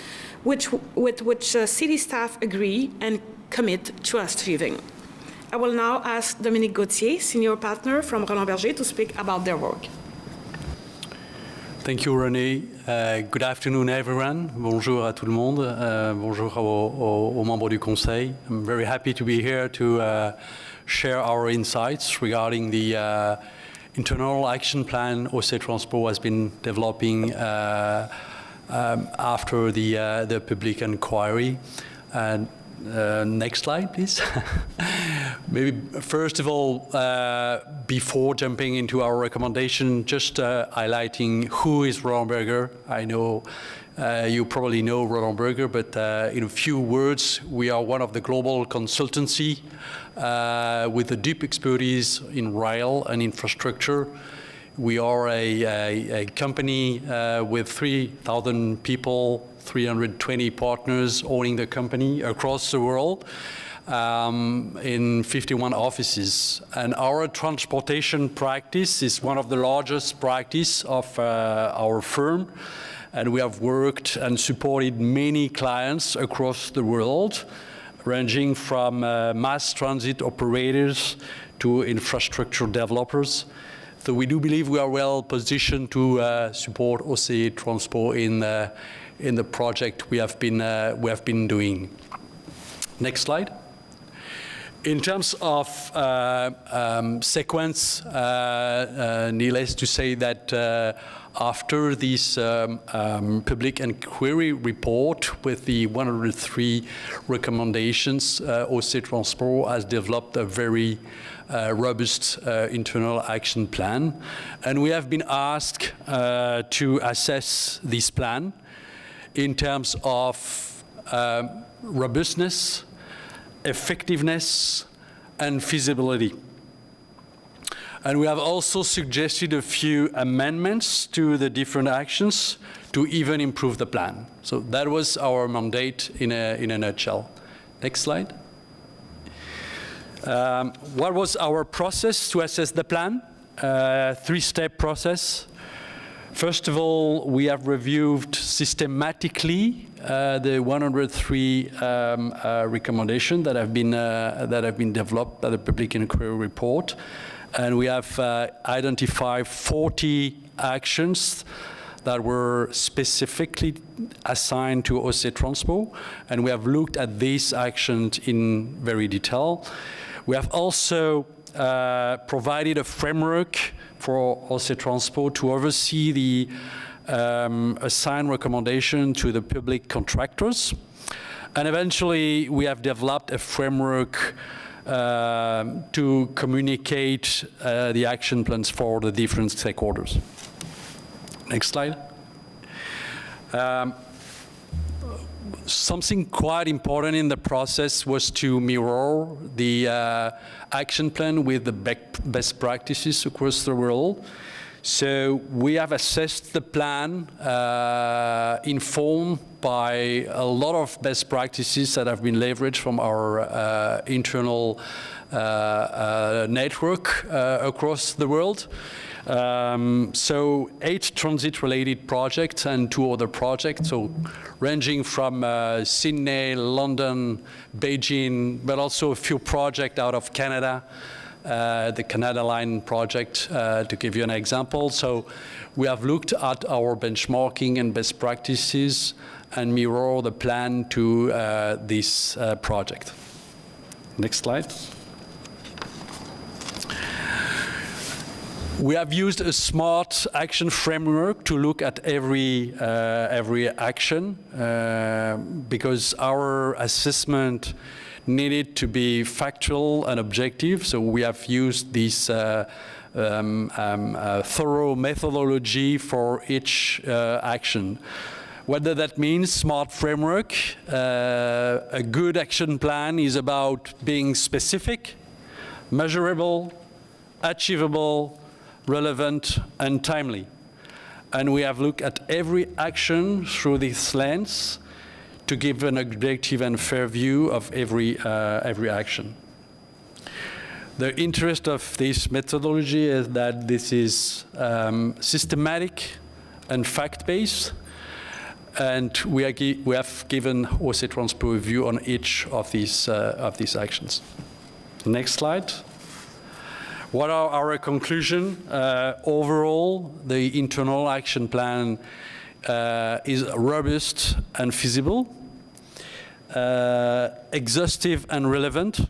Speaker 2: with which city staff agree and commit to achieving. I will now ask Dominique Gauthier, senior partner from Roland Berger, to speak about their work.
Speaker 10: Thank you, René. Good afternoon, everyone. Bonjour à tout le monde. Bonjour aux membres du Conseil. I'm very happy to be here to share our insights regarding the internal action plan Oversight Transport has been developing after the public inquiry. Next slide, please. Maybe first of all, before jumping into our recommendation, just highlighting who is Roland Berger. I know you probably know Roland Berger, but in a few words, we are one of the global consultancy with a deep expertise in rail and infrastructure. We are a company with 3,000 people, 320 partners owning the company across the world in 51 offices. And our transportation practice is one of the largest practice of our firm. And we have worked and supported many clients across the world, ranging from mass transit operators to infrastructure developers. So we do believe we are well positioned to support Oversight Transport in the project we have been doing. Next slide. In terms of sequence, needless to say that after this public inquiry report with the 103 recommendations, Oversight Transport has developed a very robust internal action plan. And we have been asked to assess this plan in terms of robustness, effectiveness, and feasibility. And we have also suggested a few amendments to the different actions to even improve the plan. So that was our mandate in a nutshell. Next slide. What was our process to assess the plan? Three-step process. First of all, we have reviewed systematically the 103 recommendations that have been developed by the public inquiry report, and we have identified 40 actions that were specifically assigned to Oversight Transport, and we have looked at these actions in very detail. We have also provided a framework for Oversight Transport to oversee the assigned recommendation to the public contractors. And eventually, we have developed a framework to communicate the action plans for the different stakeholders. Next slide. Something quite important in the process was to mirror the action plan with the best practices across the world. So we have assessed the plan informed by a lot of best practices that have been leveraged from our internal network across the world. So 8 transit-related projects and 2 other projects, so ranging from Sydney, London, Beijing, but also a few projects out of Canada, the Canada Line project, to give you an example. So we have looked at our benchmarking and best practices and mirror the plan to this project. Next slide. We have used a smart action framework to look at every action because our assessment needed to be factual and objective. So we have used this thorough methodology for each action. Whether that means smart framework, a good action plan is about being specific, measurable, achievable, relevant, and timely. And we have looked at every action through this lens to give an objective and fair view of every action. The interest of this methodology is that this is systematic and fact-based, and we have given OC Transpo a view on each of these actions. Next slide. What are our conclusions? Overall, the internal action plan is robust and feasible, exhaustive and relevant,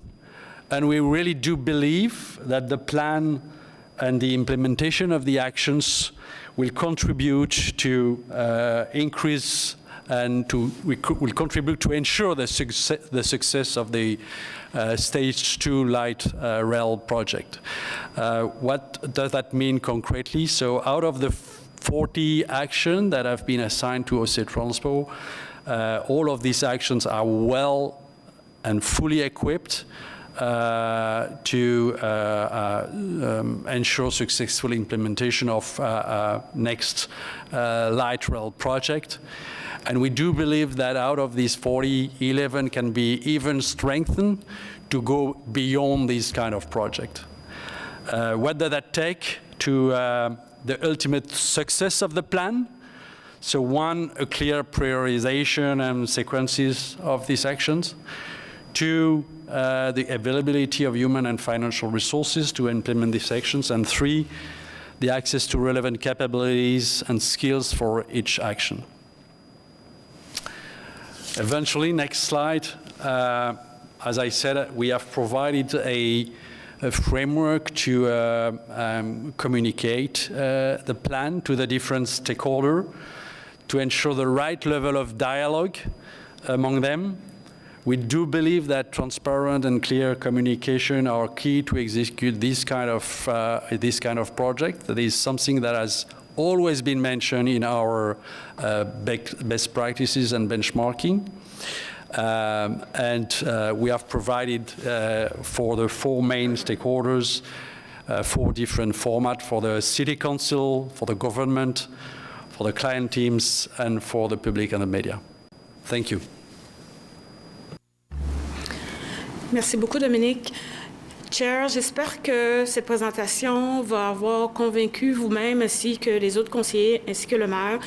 Speaker 10: and we really do believe that the plan and the implementation of the actions will contribute to increase and will contribute to ensure the success of the Stage 2 light rail project. What does that mean concretely? So out of the 40 actions that have been assigned to OC Transpo, all of these actions are well and fully equipped to ensure successful implementation of next light rail project. And we do believe that out of these 40, 11 can be even strengthened to go beyond this kind of project. What does that take to the ultimate success of the plan? So one, a clear prioritization and sequences of these actions. Two, the availability of human and financial resources to implement these actions. And three, the access to relevant capabilities and skills for each action. Eventually, next slide, as I said, we have provided a framework to communicate the plan to the different stakeholders to ensure the right level of dialogue among them. We do believe that transparent and clear communication are key to execute this kind of project. That is something that has always been mentioned in our best practices and benchmarking. We have provided for the four main stakeholders 4 different formats for the city council, for the government, for the client teams, and for the public and the media. Thank you.
Speaker 2: Merci beaucoup, Dominique. Chair, j'espère que cette présentation va avoir convaincu vous-même ainsi que les autres conseillers ainsi que le maire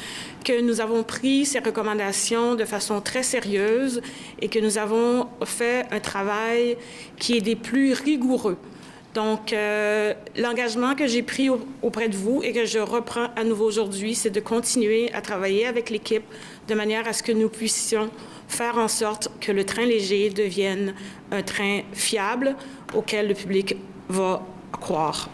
Speaker 2: que nous avons pris ces recommandations de façon très sérieuse et que nous avons fait un travail qui est des plus rigoureux. Donc, l'engagement que j'ai pris auprès de vous et que je reprends à nouveau aujourd'hui, c'est de continuer à travailler avec l'équipe de manière à ce que nous puissions faire en sorte que le train léger devienne un train fiable auquel le public va croire.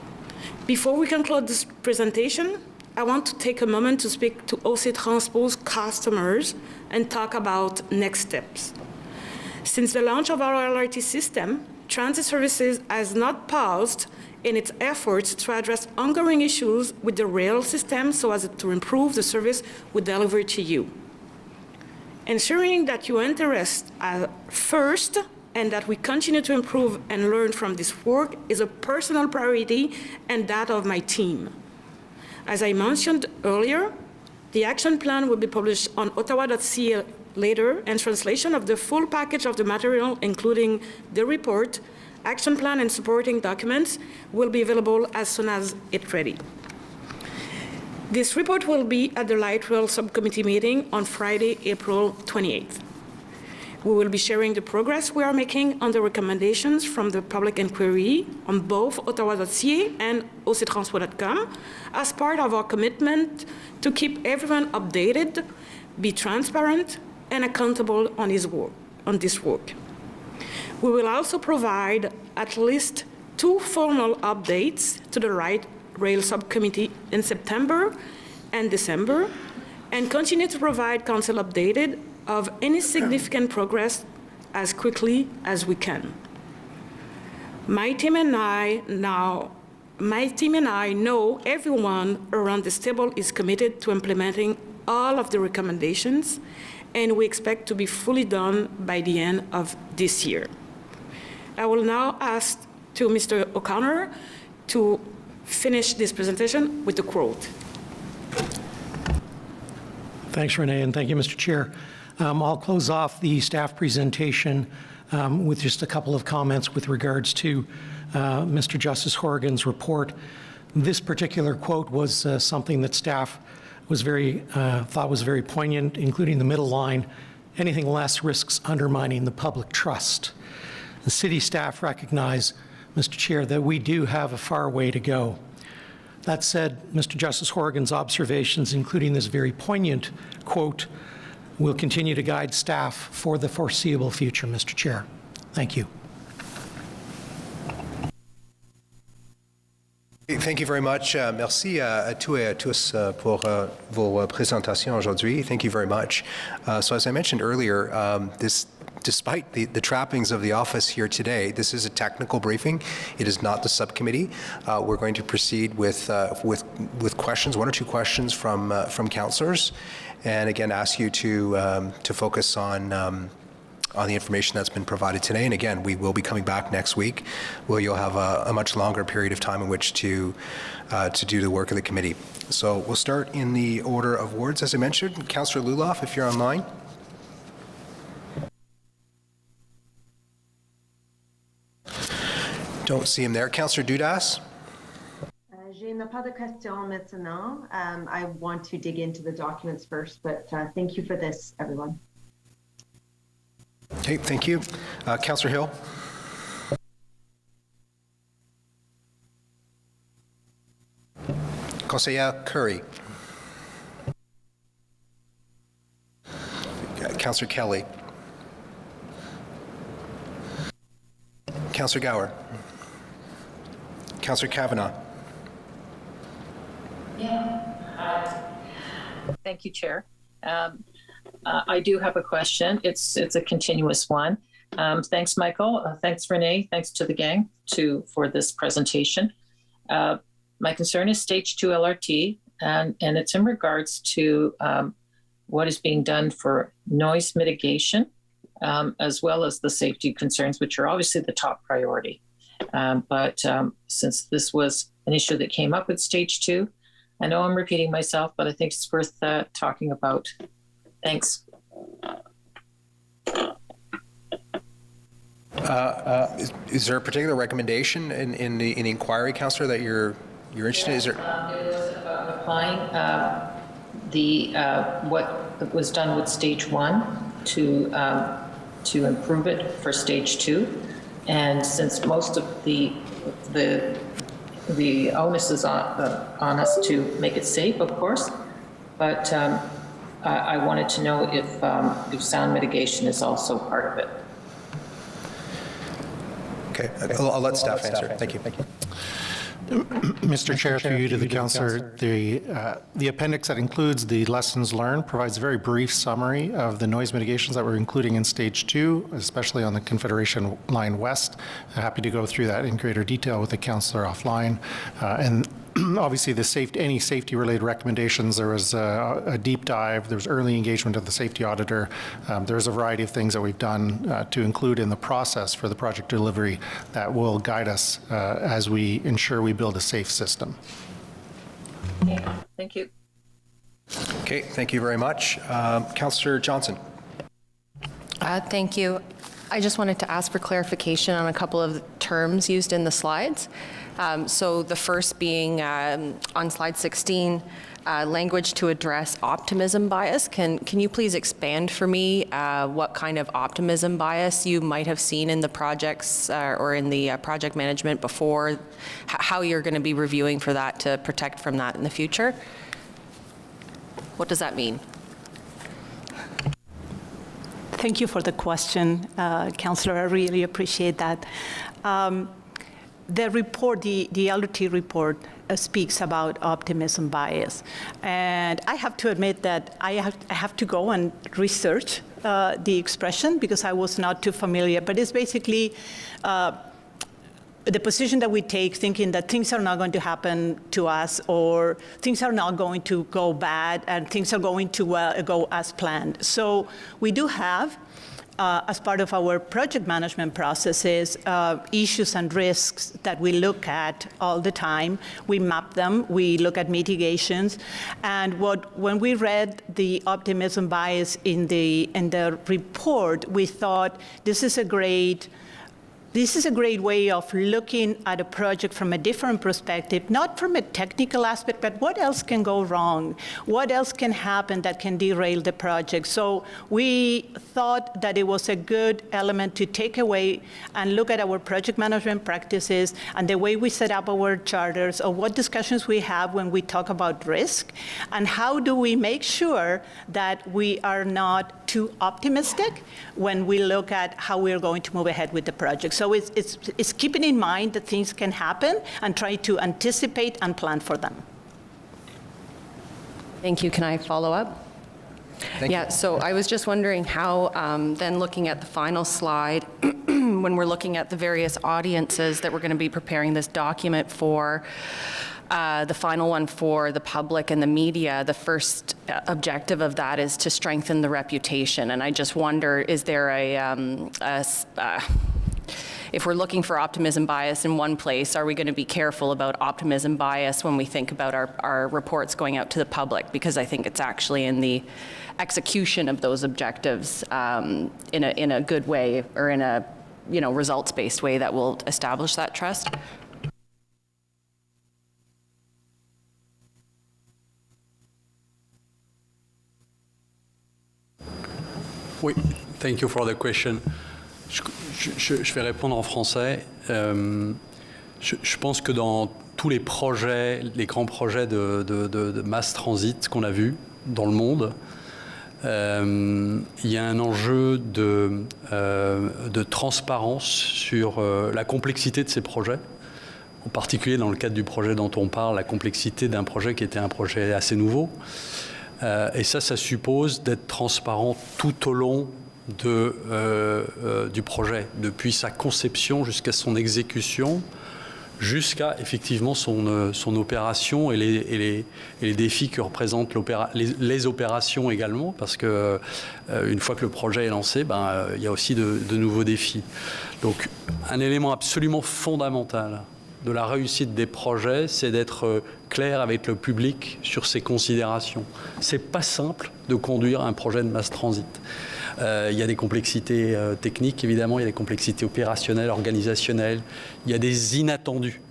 Speaker 2: Before we conclude this presentation, I want to take a moment to speak to OC Transpo's customers and talk about next steps. Since the launch of our LRT system, Transit Services has not paused in its efforts to address ongoing issues with the rail system so as to improve the service we deliver to you. Ensuring that your interests are first and that we continue to improve and learn from this work is a personal priority and that of my team. As I mentioned earlier, the action plan will be published on ottawa.ca later, and translation of the full package of the material, including the report, action plan, and supporting documents, will be available as soon as it's ready. This report will be at the Light Rail Subcommittee meeting on Friday, April 28th. We will be sharing the progress we are making on the recommendations from the public inquiry on both ottawa.ca and octranspo.com as part of our commitment to keep everyone updated, be transparent, and accountable on this work. We will also provide at least 2 formal updates to the Light Rail Subcommittee in September and December, and continue to provide Council updated of any significant progress as quickly as we can. My team and I know everyone around this table is committed to implementing all of the recommendations, and we expect to be fully done by the end of this year. I will now ask to Mr. O'Connor to finish this presentation with the quote.
Speaker 3: Thanks, Renee, and thank you, Mr. Chair. I'll close off the staff presentation with just a couple of comments with regards to Mr. Justice Horrigan's report. This particular quote was something that staff was thought was very poignant, including the middle line, anything less risks undermining the public trust. The city staff recognize, Mr. Chair, that we do have a far way to go. That said, Mr. Justice Horrigan's observations, including this very poignant quote, will continue to guide staff for the foreseeable future, Mr. Chair. Thank you.
Speaker 1: Thank you very much. Merci à tous et à tous pour vos présentations aujourd'hui. Thank you very much. So as I mentioned earlier, despite the trappings of the office here today, this is a technical briefing. It is not the subcommittee. We're going to proceed with questions, one or two questions from councillors, and again ask you to focus on the information that's been provided today. And again, we will be coming back next week where you'll have a much longer period of time in which to do the work of the committee. So we'll start in the order of words, as I mentioned. Councillor Luloff, if you're online. Don't see him there. Councillor Dudas.
Speaker 11: Je n'ai pas de questions maintenant. I want to dig into the documents first, but thank you for this, everyone.
Speaker 1: Okay, thank you. Councillor Hill. Conseillère Curry. Councillor Kelly. Councillor Gower. Councillor Kavanagh.
Speaker 12: Thank you, Chair. I do have a question. It's a continuous one. Thanks, Michael. Thanks, Renee. Thanks to the gang for this presentation. My concern is stage 2 LRT, and it's in regards to what is being done for noise mitigation, as well as the safety concerns, which are obviously the top priority. But since this was an issue that came up with stage 2, I know I'm repeating myself, but I think it's worth talking about. Thanks.
Speaker 1: Is there a particular recommendation in the inquiry, Councillor, that you're interested in? Is there?
Speaker 12: It was about applying what was done with stage 1 to improve it for stage 2, and since most of the onus is on us to make it safe, of course, but I wanted to know if sound mitigation is also part of it.
Speaker 1: Okay, I'll let staff answer. Thank you.
Speaker 8: Mr. Chair, through you to the councillor, the appendix that includes the lessons learned provides a very brief summary of the noise mitigations that we're including in stage 2, especially on the Confederation Line West. I'm happy to go through that in greater detail with the councillor offline. And obviously, any safety-related recommendations, there was a deep dive, there was early engagement of the safety auditor. There's a variety of things that we've done to include in the process for the project delivery that will guide us as we ensure we build a safe system.
Speaker 12: Okay. Thank you.
Speaker 1: Okay, thank you very much. Councillor Johnson.
Speaker 13: Thank you. I just wanted to ask for clarification on a couple of terms used in the slides. So the first being on slide 16, language to address optimism bias. Can you please expand for me what kind of optimism bias you might have seen in the projects or in the project management before, how you're going to be reviewing for that to protect from that in the future? What does that mean?
Speaker 7: Thank you for the question, Councillor. I really appreciate that. The report, the LRT report, speaks about optimism bias. And I have to admit that I have to go and research the expression because I was not too familiar. But it's basically the position that we take, thinking that things are not going to happen to us, or things are not going to go bad, and things are going to go as planned. So we do have as part of our project management processes, issues and risks that we look at all the time. We map them, we look at mitigations, and when we read the optimism bias in the report, we thought this is a great way of looking at a project from a different perspective, not from a technical aspect, but what else can go wrong? What else can happen that can derail the project? So we thought that it was a good element to take away and look at our project management practices and the way we set up our charters, or what discussions we have when we talk about risk, and how do we make sure that we are not too optimistic when we look at how we're going to move ahead with the project. So it's keeping in mind that things can happen and try to anticipate and plan for them.
Speaker 13: Thank you. Can I follow up? Yeah, so I was just wondering how, then looking at the final slide, when we're looking at the various audiences that we're going to be preparing this document for, the final one for the public and the media, the first objective of that is to strengthen the reputation. And I just wonder, is there if we're looking for optimism bias in one place, are we going to be careful about optimism bias when we think about our reports going out to the public? Because I think it's actually in the execution of those objectives in a good way, or in a results-based way, that will establish that trust.
Speaker 10: Oui, thank you for the question. Je vais répondre en français. Je pense que dans tous les projets, les grands projets de mass transit qu'on a vus dans le monde, il y a un enjeu de transparence sur la complexité de ces projets. En particulier dans le cadre du projet dont on parle, la complexité d'un projet qui était un projet assez nouveau. Et ça suppose d'être transparent tout au long du projet, depuis sa conception jusqu'à son exécution, jusqu'à effectivement son opération et les défis que représentent les opérations également, parce que une fois que le projet est lancé, il y a aussi de nouveaux défis. Donc un élément absolument fondamental de la réussite des projets, c'est d'être clair avec le public sur ses considérations. C'est pas simple de conduire un projet de mass transit. Il y a des complexités techniques, évidemment, il y a des complexités opérationnelles, organisationnelles, il y a des inattendus.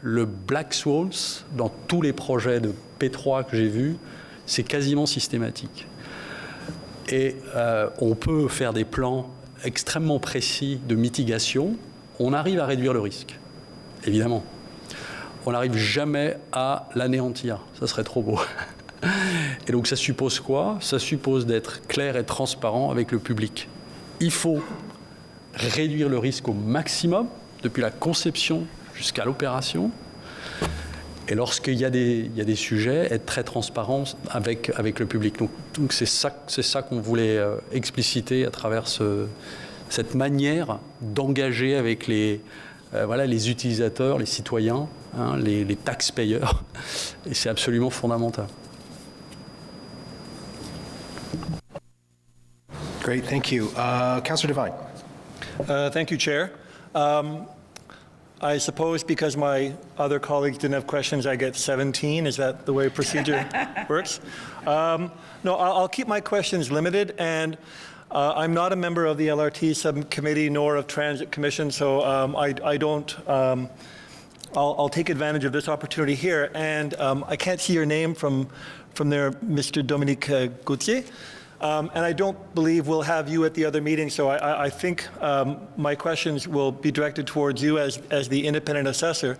Speaker 10: Le Black Swans, dans tous les projets de P3 que j'ai vus, c'est quasiment systématique. Et on peut faire des plans extrêmement précis de mitigation, on arrive à réduire le risque. Évidemment. On n'arrive jamais à l'anéantir. Ça serait trop beau. Et donc ça suppose quoi? Ça suppose d'être clair et transparent avec le public. Il faut réduire le risque au maximum, depuis la conception jusqu'à l'opération. Et lorsqu'il y a des sujets, être très transparent avec le public. Donc c'est ça qu'on voulait expliciter à travers cette manière d'engager avec les utilisateurs, les citoyens, les taxpayeurs, et c'est absolument fondamental.
Speaker 1: Great, thank you. Councillor Devine.
Speaker 14: Thank you, Chair. I suppose because my other colleagues didn't have questions, I get 17. Is that the way procedure works? No, I'll keep my questions limited, and I'm not a member of the LRT subcommittee nor of Transit Commission, so I don't. I'll take advantage of this opportunity here, and I can't see your name from there, Mr. Dominique Gauthier, and I don't believe we'll have you at the other meeting. So I think my questions will be directed towards you as the independent assessor,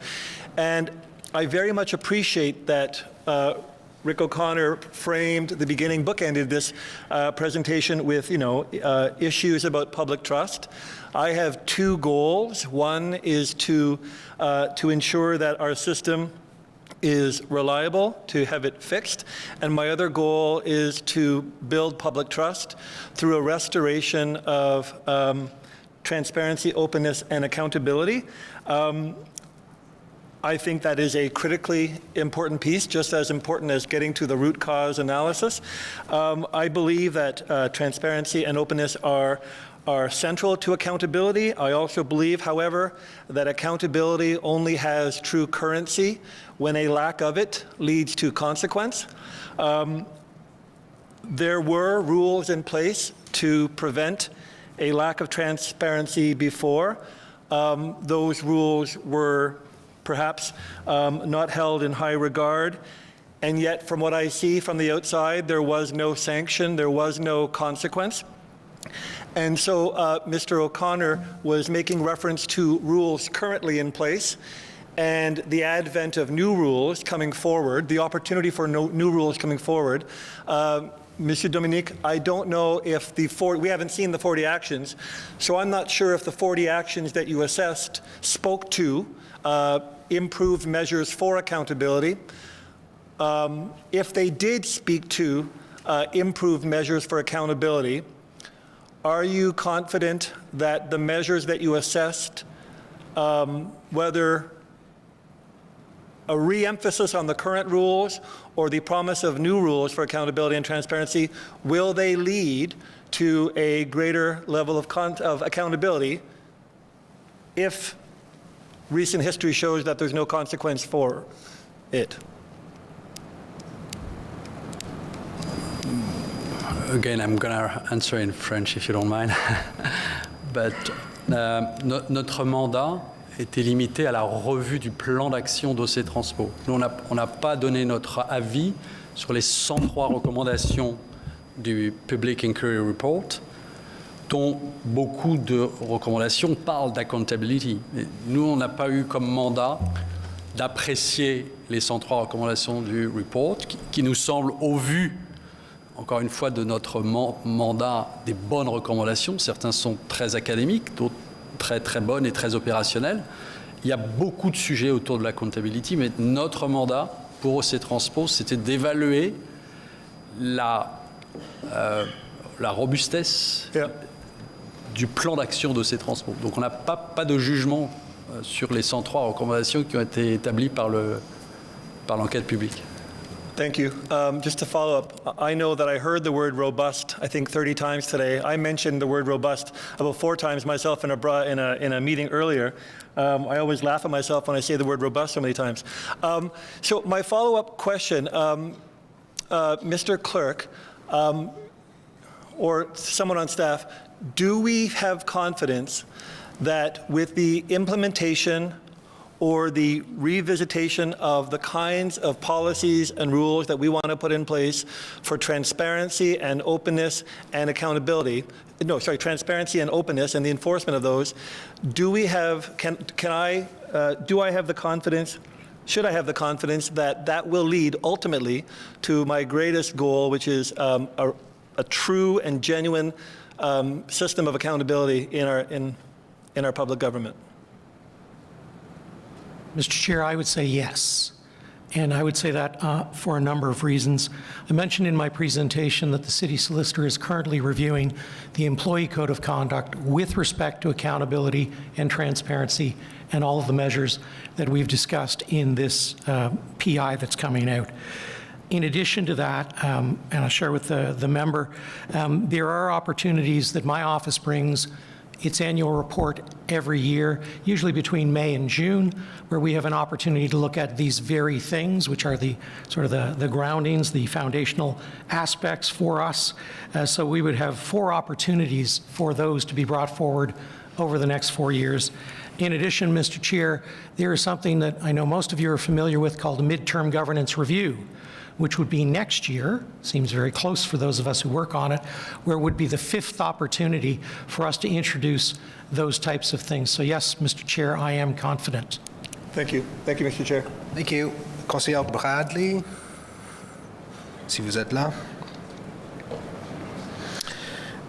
Speaker 14: and I very much appreciate that. Rick O'Connor framed the beginning, bookended this presentation with, issues about public trust. I have two goals. One is to ensure that our system is reliable, to have it fixed. And my other goal is to build public trust through a restoration of transparency, openness, and accountability. I think that is a critically important piece, just as important as getting to the root cause analysis. I believe that transparency and openness are are central to accountability. I also believe, however, that accountability only has true currency when a lack of it leads to consequence. There were rules in place to prevent a lack of transparency before. Those rules were perhaps not held in high regard. And yet, from what I see from the outside, there was no sanction, there was no consequence. And so Mr. O'Connor was making reference to rules currently in place and the advent of new rules coming forward, the opportunity for new rules coming forward. Mr. Dominique, I don't know if we haven't seen the 40 actions, so I'm not sure if the 40 actions that you assessed spoke to improved measures for accountability. If they did speak to improved measures for accountability, are you confident that the measures that you assessed, whether a re-emphasis on the current rules or the promise of new rules for accountability and transparency, will they lead to a greater level of accountability if recent history shows that there's no consequence for it?
Speaker 10: Again, I'm going to answer in French if you don't mind. But notre mandat était limité à la revue du plan d'action dossier transpo. Nous, on n'a pas donné notre avis sur les 103 recommandations du Public Inquiry Report, dont beaucoup de recommandations parlent d'accountability. Nous, on n'a pas eu comme mandat d'apprécier les 103 recommandations du report, qui nous semblent, au vu, encore une fois, de notre mandat, des bonnes recommandations. Certains sont très académiques, d'autres très très bonnes et très opérationnelles. Il y a beaucoup de sujets autour de la accountability, mais notre mandat pour OC Transpo, c'était d'évaluer la robustesse du plan d'action d'OC Transpo. Donc on n'a pas de jugement sur les 103 recommandations qui ont été établies par l'enquête publique.
Speaker 14: Thank you. Just to follow up, I know that I heard the word robust, I think 30 times today. I mentioned the word robust about 4 times myself in a meeting earlier. I always laugh at myself when I say the word robust so many times. So my follow-up question, Mr. Clerk, or someone on staff, do we have confidence that with the implementation or the revisitation of the kinds of policies and rules that we want to put in place for transparency and openness and accountability, transparency and openness and the enforcement of those, do I have the confidence, should I have the confidence that that will lead ultimately to my greatest goal, which is a true and genuine system of accountability in our public government?
Speaker 3: Mr. Chair, I would say yes. And I would say that for a number of reasons. I mentioned in my presentation that the city solicitor is currently reviewing the employee code of conduct with respect to accountability and transparency and all of the measures that we've discussed in this PI that's coming out. In addition to that, and I'll share with the member, there are opportunities that my office brings its annual report every year, usually between May and June, where we have an opportunity to look at these very things, which are the sort of the groundings, the foundational aspects for us. So we would have 4 opportunities for those to be brought forward over the next 4 years. In addition, Mr. Chair, there is something that I know most of you are familiar with called a midterm governance review, which would be next year, seems very close for those of us who work on it, where it would be the 5th opportunity for us to introduce those types of things. So yes, Mr. Chair, I am confident.
Speaker 14: Thank you. Thank you, Mr. Chair.
Speaker 1: Thank you. Conseiller Bradley, si vous êtes là.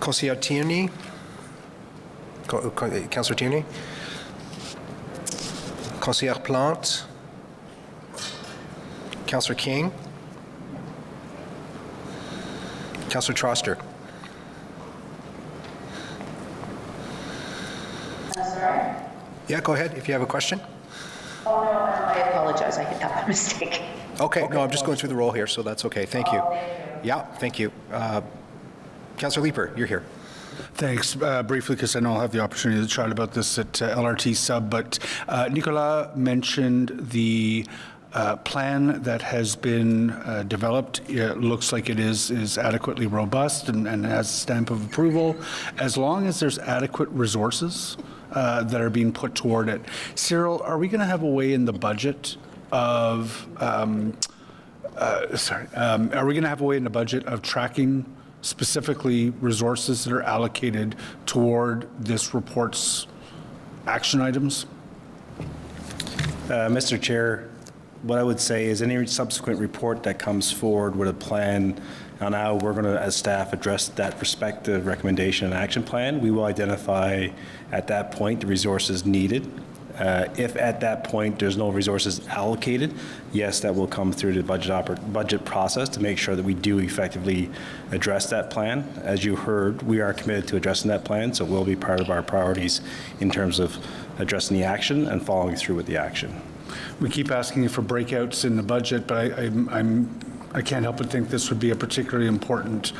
Speaker 1: Conseiller Tierney. Councillor Tierney. Conseiller Plante. Councillor King. Councillor Troster.
Speaker 15: Sorry?
Speaker 1: Yeah, go ahead if you have a question.
Speaker 15: Oh, no, I apologize. I had that mistake.
Speaker 1: Okay, no, I'm just going through the roll here, so that's okay. Thank you.
Speaker 15: Thank you.
Speaker 1: Yeah, thank you. Councillor Leeper, you're here.
Speaker 16: Thanks. Briefly, because I know I'll have the opportunity to chat about this at LRT Sub, but Nicolas mentioned the plan that has been developed. It looks like it is adequately robust and has a stamp of approval, as long as there's adequate resources that are being put toward it. Cyril, are we going to have a way in the budget of, are we going to have a way in the budget of tracking specifically resources that are allocated toward this report's action items?
Speaker 4: Mr. Chair, what I would say is any subsequent report that comes forward with a plan on how we're going to, as staff, address that respective recommendation and action plan, we will identify at that point the resources needed. If at that point there's no resources allocated, yes, that will come through the budget process to make sure that we do effectively address that plan. As you heard, we are committed to addressing that plan, so it will be part of our priorities in terms of addressing the action and following through with the action.
Speaker 16: We keep asking you for breakouts in the budget, but I can't help but think this would be a particularly important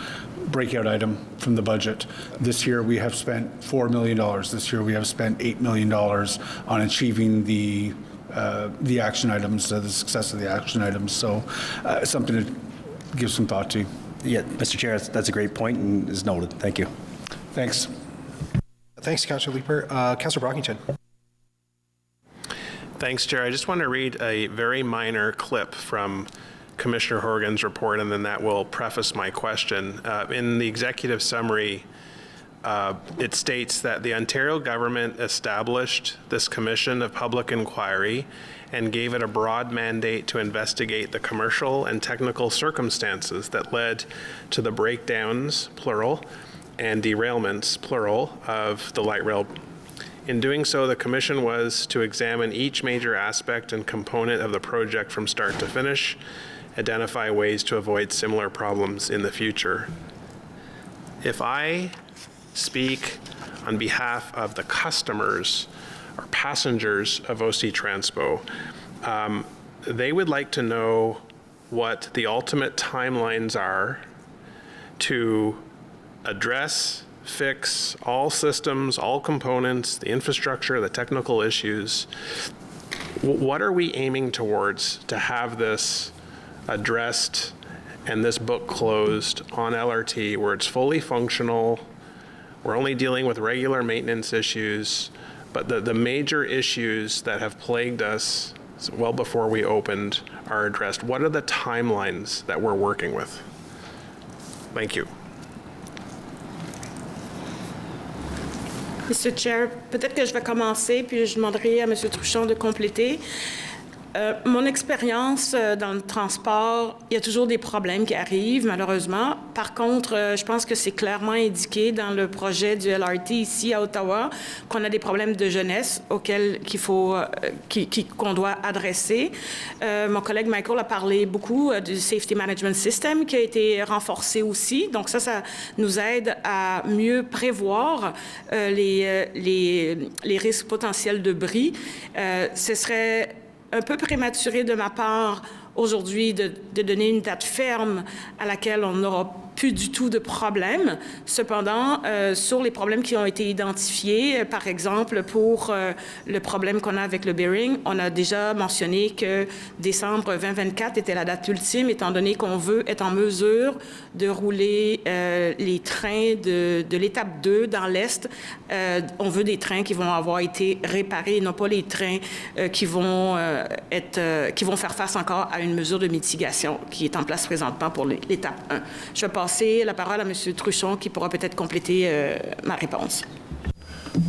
Speaker 16: breakout item from the budget. This year we have spent $4 million. This year we have spent $8 million on achieving the action items, the success of the action items. So something to give some thought to.
Speaker 4: Yeah, Mr. Chair, that's a great point and is noted. Thank you.
Speaker 16: Thanks.
Speaker 1: Thanks, Councillor Leeper. Councillor Brockington.
Speaker 17: Thanks, Chair. I just want to read a very minor clip from Commissioner Horgan's report, and then that will preface my question. In the executive summary, it states that the Ontario government established this Commission of Public Inquiry and gave it a broad mandate to investigate the commercial and technical circumstances that led to the breakdowns, plural, and derailments, plural, of the light rail. In doing so, the Commission was to examine each major aspect and component of the project from start to finish, identify ways to avoid similar problems in the future. If I speak on behalf of the customers or passengers of OC Transpo, they would like to know what the ultimate timelines are to address, fix all systems, all components, the infrastructure, the technical issues. What are we aiming towards to have this addressed and this book closed on LRT where it's fully functional? We're only dealing with regular maintenance issues, but the major issues that have plagued us well before we opened are addressed. What are the timelines that we're working with? Thank you.
Speaker 2: Mr. Chair, peut-être que je vais commencer, puis je demanderai à M. Truchon de compléter. Mon expérience dans le transport, il y a toujours des problèmes qui arrivent, malheureusement. Par contre, je pense que c'est clairement indiqué dans le projet du LRT ici à Ottawa qu'on a des problèmes de jeunesse auxquels qu'on doit adresser. Mon collègue Michael a parlé beaucoup du Safety Management System qui a été renforcé aussi. Donc ça nous aide à mieux prévoir les risques potentiels de bris. Ce serait un peu prématuré de ma part aujourd'hui de donner une date ferme à laquelle on n'aura plus du tout de problème. Cependant, sur les problèmes qui ont été identifiés, par exemple, pour le problème qu'on a avec le bearing, on a déjà mentionné que décembre 2024 était la date ultime, étant donné qu'on veut être en mesure de rouler les trains de l'étape 2 dans l'Est. On veut des trains qui vont avoir été réparés, non pas les trains qui vont faire face encore à une mesure de mitigation qui est en place présentement pour l'étape 1. Je vais passer la parole à M. Truchon qui pourra peut-être compléter ma réponse.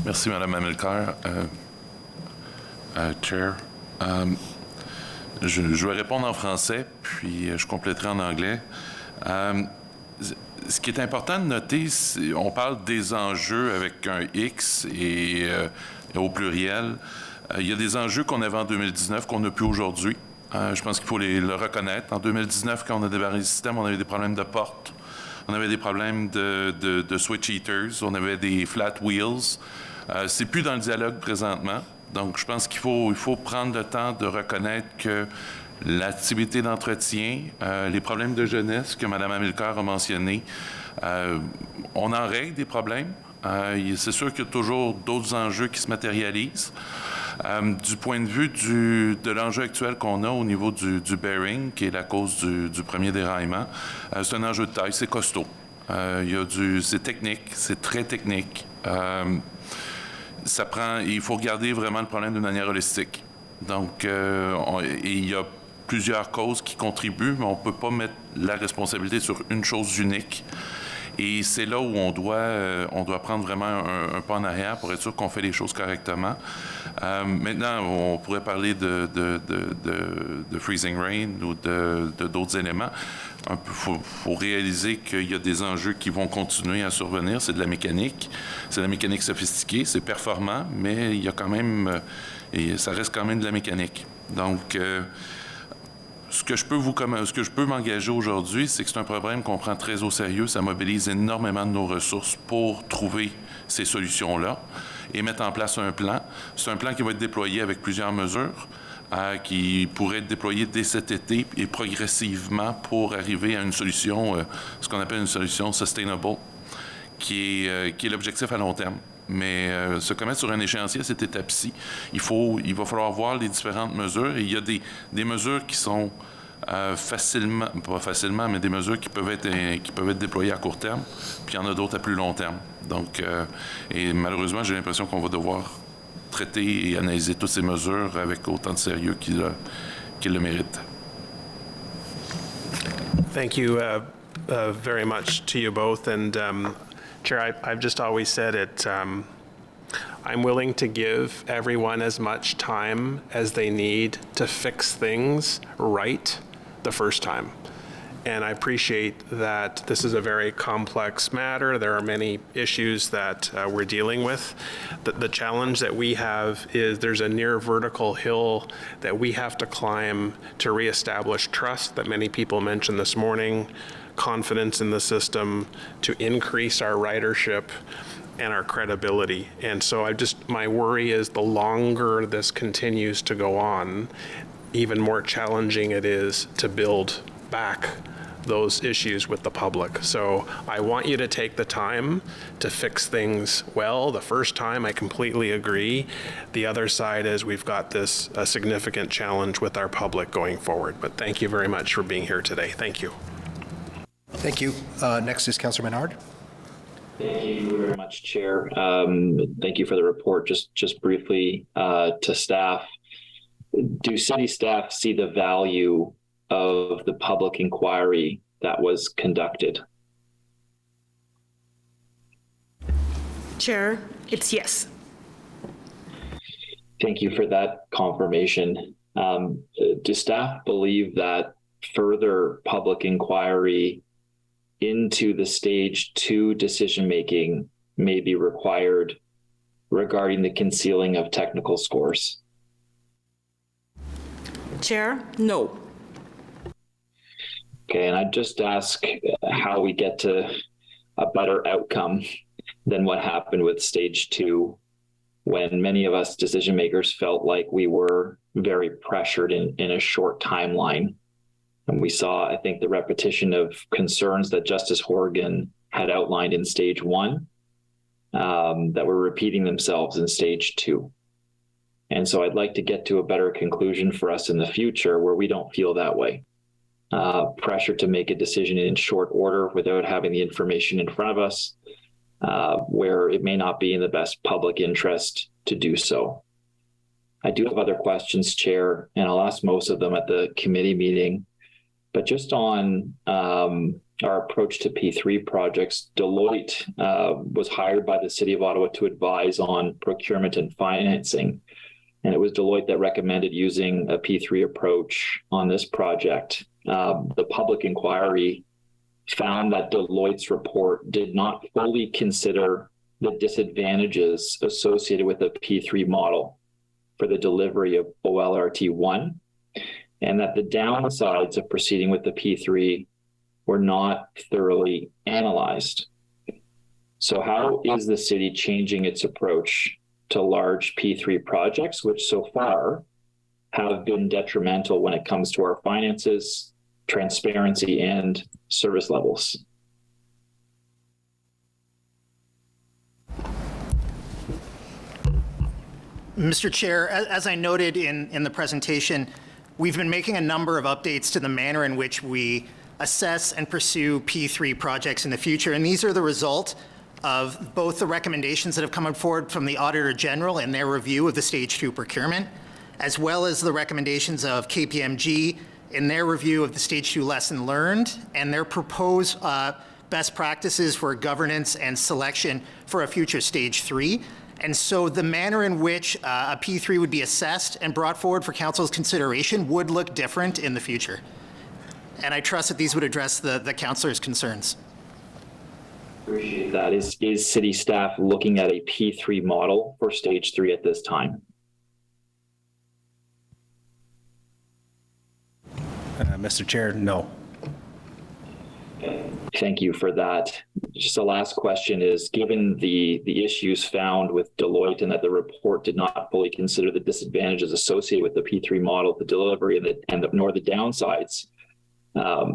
Speaker 9: Merci, Mme Amilcar. Chair. Je vais répondre en français, puis je compléterai en anglais. Ce qui est important de noter, on parle des enjeux avec un X et au pluriel. Il y a des enjeux qu'on avait en 2019 qu'on n'a plus aujourd'hui. Je pense qu'il faut le reconnaître. En 2019, quand on a débarré le système, on avait des problèmes de portes, on avait des problèmes de switch heaters, on avait des flat wheels. C'est plus dans le dialogue présentement. Donc, je pense qu'il faut prendre le temps de reconnaître que L'activité d'entretien, les problèmes de jeunesse que Mme Amilcar a mentionnés, on en règle des problèmes. C'est sûr qu'il y a toujours d'autres enjeux qui se matérialisent. Du point de vue de l'enjeu actuel qu'on a au niveau du bearing, qui est la cause du premier déraillement, c'est un enjeu de taille, c'est costaud. C'est technique, c'est très technique. Il faut regarder vraiment le problème d'une manière holistique. Donc, il y a plusieurs causes qui contribuent, mais on ne peut pas mettre la responsabilité sur une chose unique. Et c'est là où on doit prendre vraiment un pas en arrière pour être sûr qu'on fait les choses correctement. Maintenant, on pourrait parler de freezing rain ou d'autres éléments. Il faut réaliser qu'il y a des enjeux qui vont continuer à survenir. C'est de la mécanique. C'est de la mécanique sophistiquée. C'est performant, mais il y a quand même... ça reste quand même de la mécanique. Donc... Ce que je peux m'engager aujourd'hui, c'est que c'est un problème qu'on prend très au sérieux. Ça mobilise énormément de nos ressources pour trouver ces solutions-là et mettre en place un plan. C'est un plan qui va être déployé avec plusieurs mesures, qui pourrait être déployé dès cet été et progressivement pour arriver à une solution, ce qu'on appelle une solution sustainable, qui est l'objectif à long terme. Mais se commettre sur un échéancier à cette étape-ci, il va falloir voir les différentes mesures. Et il y a des mesures qui sont pas facilement, mais des mesures qui peuvent être déployées à court terme, puis il y en a d'autres à plus long terme. Donc, et malheureusement, j'ai l'impression qu'on va devoir traiter et analyser toutes ces mesures avec autant de sérieux qu'ils le méritent.
Speaker 17: Thank you very much to you both. And Chair, I've just always said it, I'm willing to give everyone as much time as they need to fix things right the first time. And I appreciate that this is a very complex matter. There are many issues that we're dealing with. The challenge that we have is there's a near vertical hill that we have to climb to reestablish trust that many people mentioned this morning, confidence in the system, to increase our ridership and our credibility. And so my worry is the longer this continues to go on, even more challenging it is to build back those issues with the public. So I want you to take the time to fix things well. The first time, I completely agree. The other side is we've got this significant challenge with our public going forward. But thank you very much for being here today. Thank you.
Speaker 1: Thank you. Next is Councillor Menard.
Speaker 18: Thank you very much, Chair. Thank you for the report. Just briefly to staff, do city staff see the value of the public inquiry that was conducted?
Speaker 2: Chair, it's yes.
Speaker 18: Thank you for that confirmation. Do staff believe that further public inquiry into the stage 2 decision-making may be required regarding the concealing of technical scores?
Speaker 2: Chair, no.
Speaker 18: Okay, and I'd just ask how we get to a better outcome than what happened with stage 2, when many of us decision makers felt like we were very pressured in a short timeline. And we saw, I think, the repetition of concerns that Justice Horgan had outlined in stage 1 that were repeating themselves in stage 2. And so I'd like to get to a better conclusion for us in the future where we don't feel that way. Pressure to make a decision in short order without having the information in front of us, where it may not be in the best public interest to do so. I do have other questions, Chair, and I'll ask most of them at the committee meeting. But just on our approach to P3 projects, Deloitte was hired by the City of Ottawa to advise on procurement and financing. And it was Deloitte that recommended using a P3 approach on this project. The public inquiry found that Deloitte's report did not fully consider the disadvantages associated with a P3 model for the delivery of OLRT1, and that the downsides of proceeding with the P3 were not thoroughly analyzed. So how is the city changing its approach to large P3 projects, which so far have been detrimental when it comes to our finances, transparency, and service levels.
Speaker 5: Mr. Chair, as I noted in the presentation, we've been making a number of updates to the manner in which we assess and pursue P3 projects in the future, and these are the result of both the recommendations that have come forward from the Auditor General in their review of the Stage 2 procurement, as well as the recommendations of KPMG in their review of the Stage 2 lesson learned and their proposed best practices for governance and selection for a future Stage 3. And so the manner in which a P3 would be assessed and brought forward for Council's consideration would look different in the future. And I trust that these would address the Councillor's concerns.
Speaker 18: Appreciate that. Is city staff looking at a P3 model for Stage 3 at this time?
Speaker 4: Mr. Chair, no.
Speaker 18: Thank you for that. Just the last question is, given the issues found with Deloitte and that the report did not fully consider the disadvantages associated with the P3 model, the delivery, nor the downsides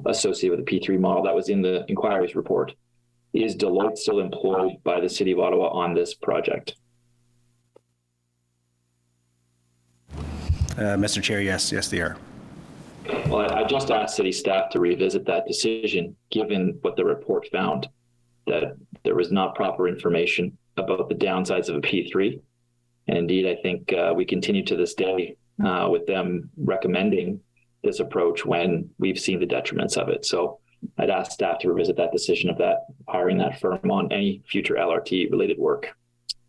Speaker 18: associated with the P3 model that was in the inquiry's report, is Deloitte still employed by the City of Ottawa on this project?
Speaker 4: Mr. Chair, yes, they are.
Speaker 18: Well, I just asked city staff to revisit that decision, given what the report found, that there was not proper information about the downsides of a P3. And indeed, I think we continue to this day with them recommending this approach when we've seen the detriments of it. So I'd ask staff to revisit that decision of that, hiring that firm on any future LRT related work.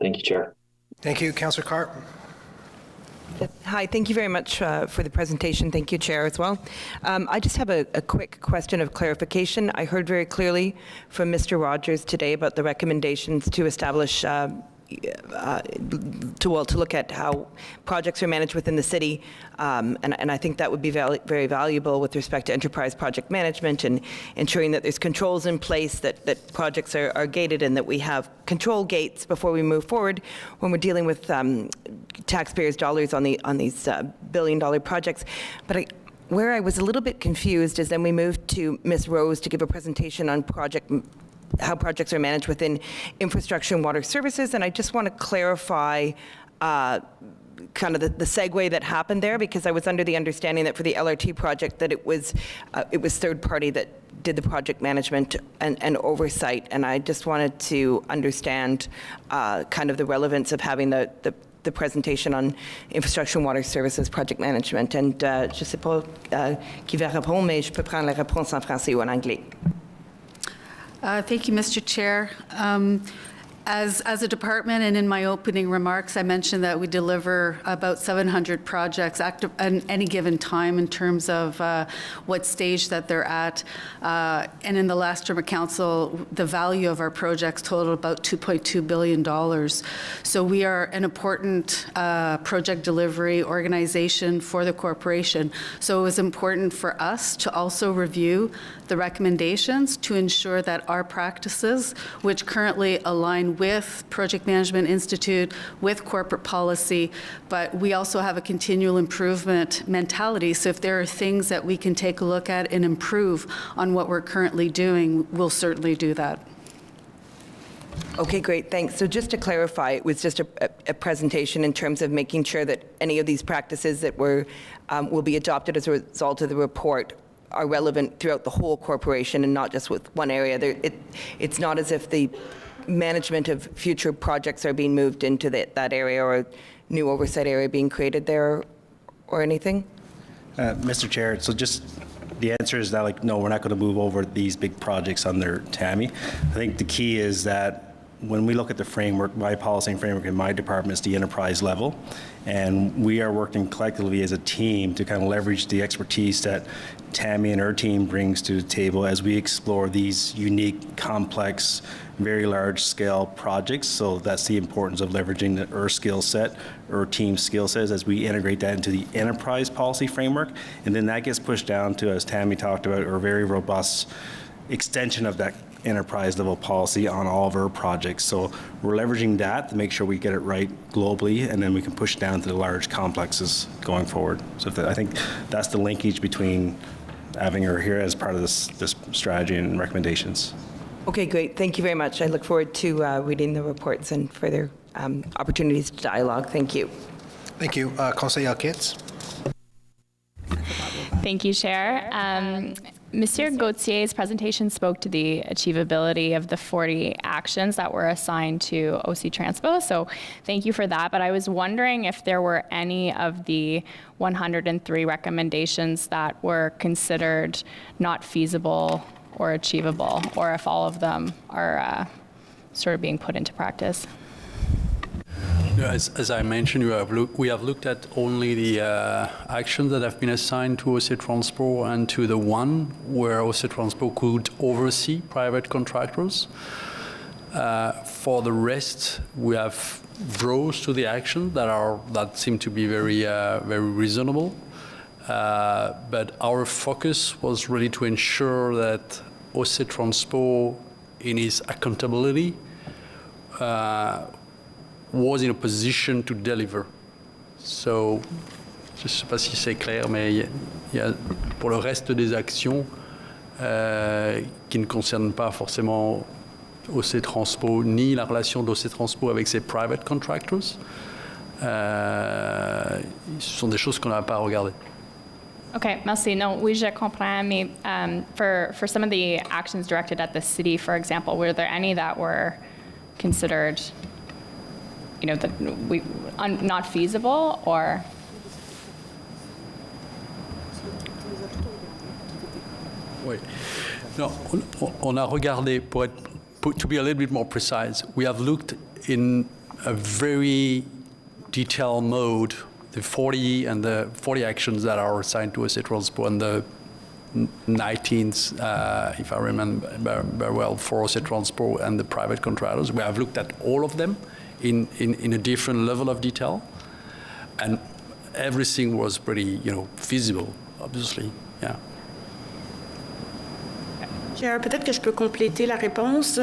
Speaker 18: Thank you, Chair.
Speaker 1: Thank you, Councillor Carp.
Speaker 19: Hi, thank you very much for the presentation. Thank you, Chair, as well. I just have a quick question of clarification. I heard very clearly from Mr. Rogers today about the recommendations to establish to look at how projects are managed within the city, and I think that would be very valuable with respect to enterprise project management and ensuring that there's controls in place, that projects are gated, and that we have control gates before we move forward when we're dealing with taxpayers' dollars on these billion-dollar projects. But where I was a little bit confused is then we moved to Ms. Rose to give a presentation on how projects are managed within infrastructure and water services, and I just want to clarify kind of the segue that happened there, because I was under the understanding that for the LRT project that it was third party that did the project management and oversight, and I just wanted to understand kind of the relevance of having the presentation on infrastructure and water services project management. And je sais pas qui va répondre, mais je peux prendre la réponse en français ou en anglais.
Speaker 6: Thank you, Mr. Chair. As a department and in my opening remarks, I mentioned that we deliver about 700 projects at any given time in terms of what stage that they're at. And in the last term of council, the value of our projects totaled about $2.2 billion. So we are an important project delivery organization for the corporation. So it was important for us to also review the recommendations to ensure that our practices, which currently align with Project Management Institute, with corporate policy, but we also have a continual improvement mentality. So if there are things that we can take a look at and improve on what we're currently doing, we'll certainly do that.
Speaker 19: Okay, great, thanks. So just to clarify, it was just a presentation in terms of making sure that any of these practices that will be adopted as a result of the report are relevant throughout the whole corporation and not just with one area. It's not as if the management of future projects are being moved into that area or a new oversight area being created there or anything?
Speaker 4: Mr. Chair, so just the answer is that, no, we're not going to move over these big projects under Tammy. I think the key is that when we look at the framework, my policy and framework in my department is the enterprise level, and we are working collectively as a team to kind of leverage the expertise that Tammy and her team brings to the table as we explore these unique, complex, very large-scale projects. So that's the importance of leveraging our skill set, our team skill sets, as we integrate that into the enterprise policy framework. And then that gets pushed down to, as Tammy talked about, our very robust extension of that enterprise level policy on all of our projects. So we're leveraging that to make sure we get it right globally, and then we can push down to the large complexes going forward. So I think that's the linkage between having her here as part of this strategy and recommendations.
Speaker 19: Okay, great. Thank you very much. I look forward to reading the reports and further opportunities to dialogue. Thank you.
Speaker 1: Thank you. Conseillère Kitts.
Speaker 20: Thank you, Chair. Monsieur Gautier's presentation spoke to the achievability of the 40 actions that were assigned to OC Transpo, so thank you for that. But I was wondering if there were any of the 103 recommendations that were considered not feasible or achievable, or if all of them are sort of being put into practice.
Speaker 10: As I mentioned, we have looked at only the actions that have been assigned to OC Transpo and to the one where OC Transpo could oversee private contractors. For the rest, we have draws to the action that seem to be very reasonable. But our focus was really to ensure that OC Transpo, in its accountability, was in a position to deliver. So, je ne sais pas si c'est clair, mais il y a pour le reste des actions qui ne concernent pas forcément OC Transpo ni la relation d'OC Transpo avec ses private contractors, ce sont des choses qu'on n'a pas regardées.
Speaker 20: Okay, merci. No, oui, je comprends. Mais for some of the actions directed at the city, for example, were there any that were considered, that not feasible, or?
Speaker 10: Oui. No, on a regardé, to be a little bit more precise, we have looked in a very detailed mode the 40 actions that are assigned to OC Transpo and the 19th, if I remember very well, for OC Transpo and the private contractors. We have looked at all of them in a different level of detail, and everything was pretty, feasible, obviously, yeah.
Speaker 2: Chair, peut-être que je peux compléter la réponse.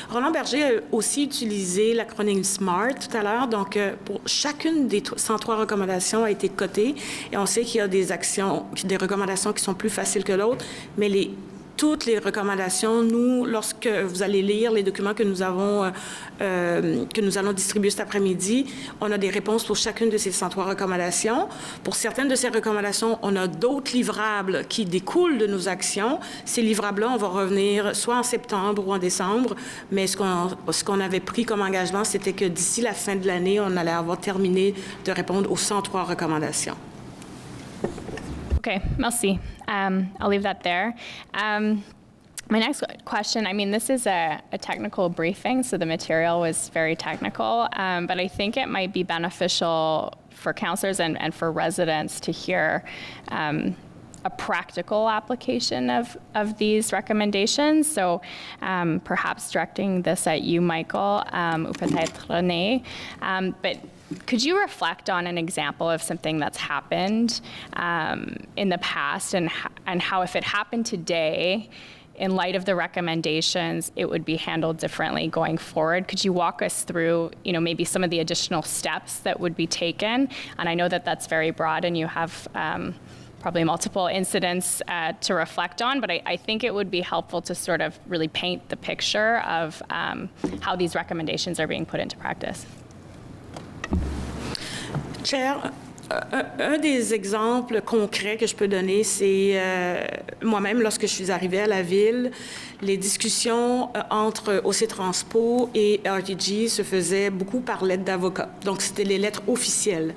Speaker 2: Roland Berger a aussi utilisé l'acronyme SMART tout à l'heure. Donc, pour chacune des 103 recommandations a été cotée. Et on sait qu'il y a des recommandations qui sont plus faciles que l'autre. Mais toutes les recommandations, nous, lorsque vous allez lire les documents que nous allons distribuer cet après-midi, on a des réponses pour chacune de ces 103 recommandations. Pour certaines de ces recommandations, on a d'autres livrables qui découlent de nos actions. Ces livrables-là, on va revenir soit en septembre ou en décembre, mais ce qu'on avait pris comme engagement, c'était que d'ici la fin de l'année, on allait avoir terminé de répondre aux 103 recommandations.
Speaker 20: Okay, merci. I'll leave that there. My next question, this is a technical briefing, so the material was very technical, but I think it might be beneficial for councillors and for residents to hear a practical application of these recommendations. So perhaps directing this at you, Michael, ou peut-être René, but could you reflect on an example of something that's happened in the past and how if it happened today, in light of the recommendations, it would be handled differently going forward? Could you walk us through, maybe some of the additional steps that would be taken? And I know that that's very broad and you have probably multiple incidents to reflect on, but I think it would be helpful to sort of really paint the picture of how these recommendations are being put into practice.
Speaker 2: Chair, un des exemples concrets que je peux donner, c'est moi-même, lorsque je suis arrivée à la ville, les discussions entre OC Transpo et RTG se faisaient beaucoup par lettre d'avocat. Donc, c'était les lettres officielles.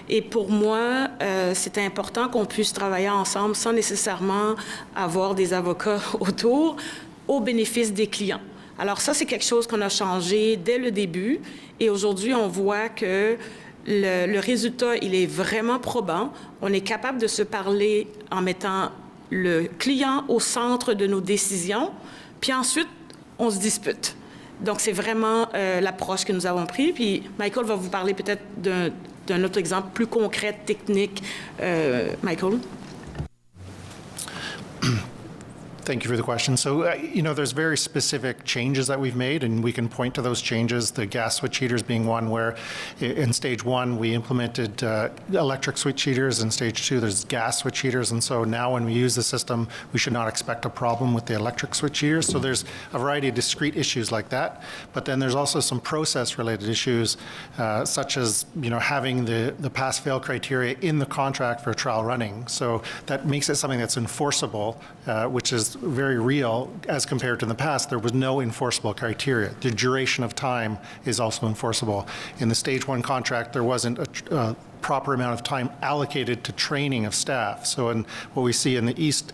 Speaker 2: Et pour moi, c'était important qu'on puisse travailler ensemble sans nécessairement avoir des avocats autour, au bénéfice des clients. Alors ça, c'est quelque chose qu'on a changé dès le début. Et aujourd'hui, on voit que le résultat, il est vraiment probant. On est capable de se parler en mettant le client au centre de nos décisions, puis ensuite, on se dispute. Donc, c'est vraiment l'approche que nous avons prise. Puis, Michael va vous parler peut-être d'un autre exemple plus concret, technique. Michael?
Speaker 8: Thank you for the question. So, there's very specific changes that we've made, and we can point to those changes, the gas switch heaters being one where in stage 1 we implemented electric switch heaters. In stage 2 there's gas switch heaters, and so now when we use the system we should not expect a problem with the electric switch heaters. So there's a variety of discrete issues like that, but then there's also some process related issues such as having the pass-fail criteria in the contract for trial running. So that makes it something that's enforceable, which is very real as compared to in the past. There was no enforceable criteria. The duration of time is also enforceable. In the stage 1 contract, there wasn't a proper amount of time allocated to training of staff. So in what we see in the East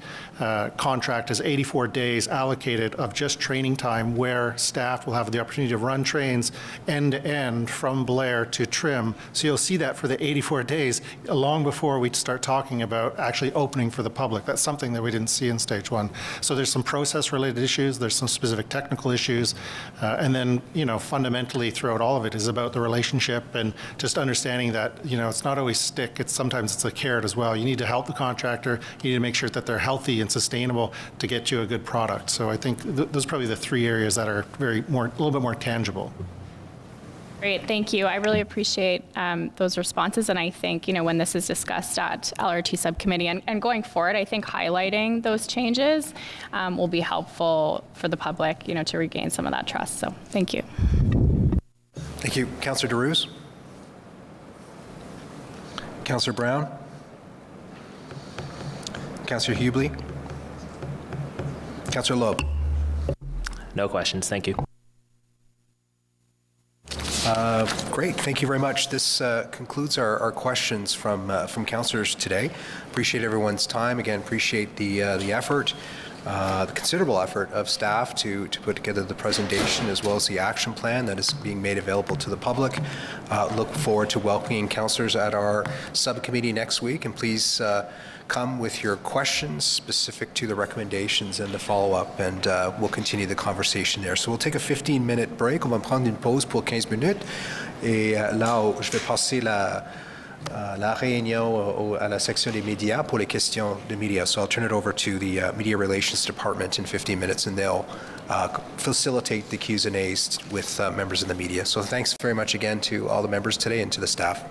Speaker 8: contract is 84 days allocated of just training time where staff will have the opportunity to run trains end to end from Blair to Trim. So you'll see that for the 84 days long before we start talking about actually opening for the public. That's something that we didn't see in stage 1. So there's some process related issues, there's some specific technical issues, and then fundamentally throughout all of it is about the relationship and just understanding that it's not always stick, sometimes it's a carrot as well. You need to help the contractor, you need to make sure that they're healthy and sustainable to get you a good product. So I think those are probably the 3 areas that are a little bit more tangible.
Speaker 20: Great, thank you. I really appreciate those responses, and I think when this is discussed at LRT subcommittee and going forward, I think highlighting those changes will be helpful for the public, to regain some of that trust. So thank you.
Speaker 1: Thank you, Councillor DeRuse. Councillor Brown. Councillor Hubley. Councillor Loeb.
Speaker 21: No questions, thank you.
Speaker 1: Great, thank you very much. This concludes our questions from councillors today. Appreciate everyone's time. Again, appreciate the effort, the considerable effort of staff to put together the presentation as well as the action plan that is being made available to the public. Look forward to welcoming councillors at our subcommittee next week, and please come with your questions specific to the recommendations and the follow-up, and we'll continue the conversation there. So we'll take a 15-minute break. On va prendre une pause pour 15 minutes. Et là, je vais passer la réunion à la section des médias pour les questions de médias. So I'll turn it over to the Media Relations Department in 15 minutes, and they'll facilitate the Q's and A's with members of the media. So thanks very much again to all the members today and to the staff.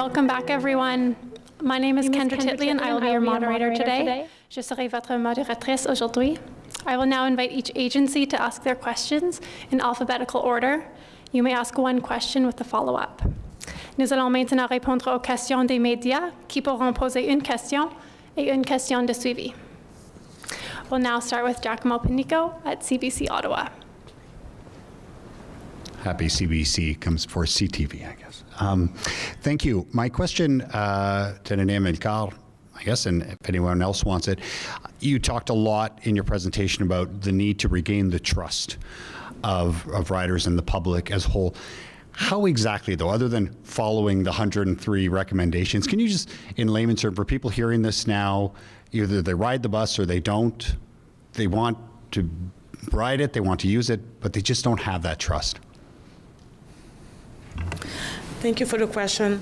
Speaker 11: Welcome back, everyone. My name is Kendra Titley, and I will be your moderator today. Je serai votre modératrice aujourd'hui. I will now invite each agency to ask their questions in alphabetical order. You may ask one question with a follow-up. Nous allons maintenant répondre aux questions des médias qui pourront poser une question et une question de suivi. We'll now start with Giacomo Panico at CBC Ottawa.
Speaker 22: Happy CBC comes before CTV, I guess. Thank you. My question to Nene Melkar, I guess, and if anyone else wants it, you talked a lot in your presentation about the need to regain the trust of riders and the public as a whole. How exactly, though, other than following the 103 recommendations, can you just, in layman's terms, for people hearing this now, either they ride the bus or they don't, they want to ride it, they want to use it, but they just don't have that trust?
Speaker 2: Thank you for the question.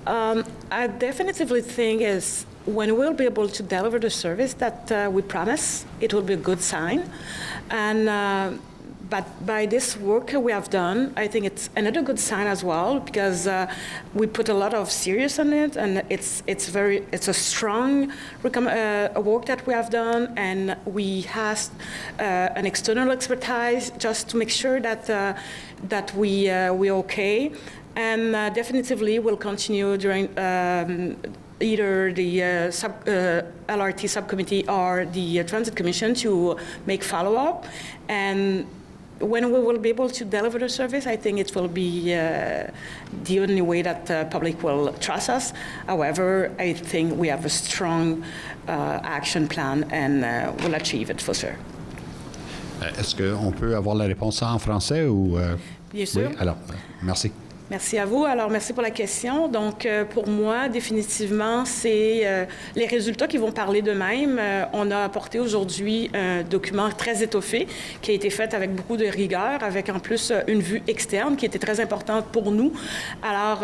Speaker 2: I definitively think is when we'll be able to deliver the service that we promise, it will be a good sign. And but by this work we have done, I think it's another good sign as well, because we put a lot of serious on it, and it's a strong work that we have done, and we asked an external expertise just to make sure that we're okay. And definitively we'll continue during either the LRT subcommittee or the Transit Commission to make follow-up. And when we will be able to deliver the service, I think it will be the only way that the public will trust us. However, I think we have a strong action plan, and we'll achieve it for sure.
Speaker 22: Est-ce qu'on peut avoir la réponse en français ou
Speaker 2: Bien sûr.
Speaker 22: Oui, alors, merci.
Speaker 2: Merci à vous. Alors, merci pour la question. Donc, pour moi, définitivement, c'est les résultats qui vont parler d'eux-mêmes. On a apporté aujourd'hui un document très étoffé qui a été fait avec beaucoup de rigueur, avec en plus une vue externe qui était très importante pour nous. Alors,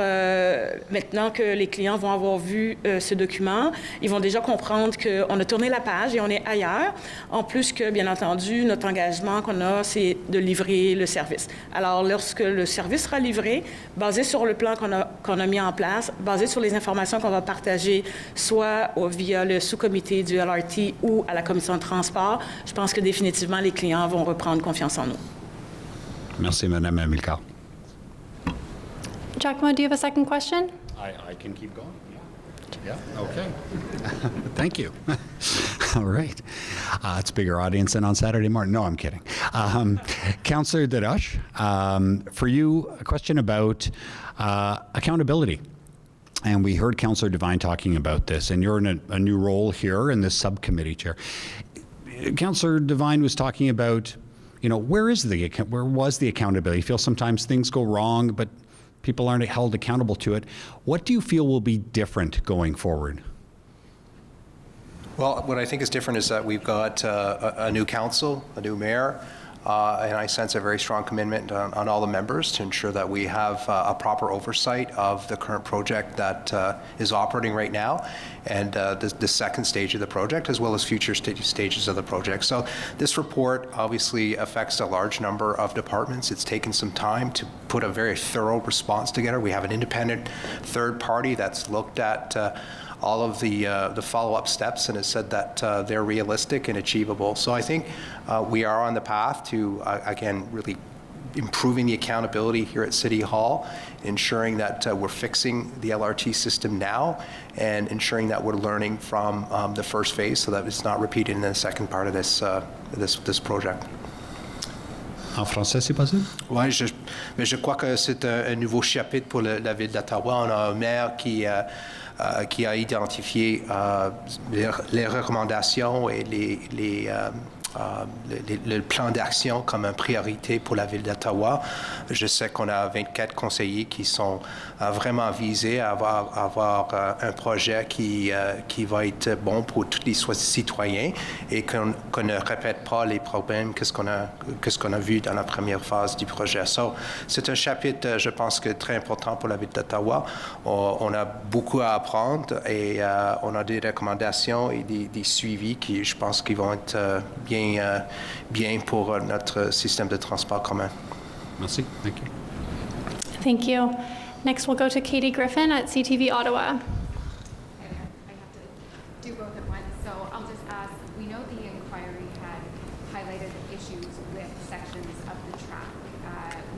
Speaker 2: maintenant que les clients vont avoir vu ce document, ils vont déjà comprendre qu'on a tourné la page et on est ailleurs. En plus que, bien entendu, notre engagement qu'on a, c'est de livrer le service. Alors, lorsque le service sera livré, basé sur le plan qu'on a mis en place, basé sur les informations qu'on va partager, soit via le sous-comité du LRT ou à la commission de transport, je pense que définitivement les clients vont reprendre confiance en nous.
Speaker 22: Merci, Madame Milkar.
Speaker 11: Giacomo, do you have a second question?
Speaker 22: I can keep going. Yeah, okay. Thank you. All right. It's a bigger audience than on Saturday morning. No, I'm kidding. Councillor Darash, for you, a question about accountability. And we heard Councillor Devine talking about this, and you're in a new role here in this subcommittee chair. Councillor Devine was talking about, where was the accountability? You feel sometimes things go wrong, but people aren't held accountable to it. What do you feel will be different going forward?
Speaker 1: Well, what I think is different is that we've got a new council, a new mayor, and I sense a very strong commitment on all the members to ensure that we have a proper oversight of the current project that is operating right now, and the second stage of the project, as well as future stages of the project. So this report obviously affects a large number of departments. It's taken some time to put a very thorough response together. We have an independent third party that's looked at all of the follow-up steps and has said that they're realistic and achievable. So I think we are on the path to, again, really improving the accountability here at City Hall, ensuring that we're fixing the LRT system now, and ensuring that we're learning from the first phase so that it's not repeated in the second part of this project.
Speaker 22: En français, c'est possible?
Speaker 1: Oui, je crois que c'est un nouveau chapitre pour la ville d'Ottawa. On a un maire qui a identifié les recommandations et le plan d'action comme une priorité pour la ville d'Ottawa. Je sais qu'on a 24 conseillers qui sont vraiment visés à avoir un projet qui va être bon pour tous les citoyens et qu'on ne répète pas les problèmes que ce qu'on a vu dans la première phase du projet. So, c'est un chapitre, je pense, que très important pour la ville d'Ottawa. On a beaucoup à apprendre et on a des recommandations et des suivis qui, je pense, qui vont être bien pour notre système de transport commun.
Speaker 22: Merci. Thank you.
Speaker 11: Thank you. Next, we'll go to Katie Griffin at CTV Ottawa.
Speaker 7: Do both at once. So I'll just ask, we know the inquiry had highlighted issues with sections of the track.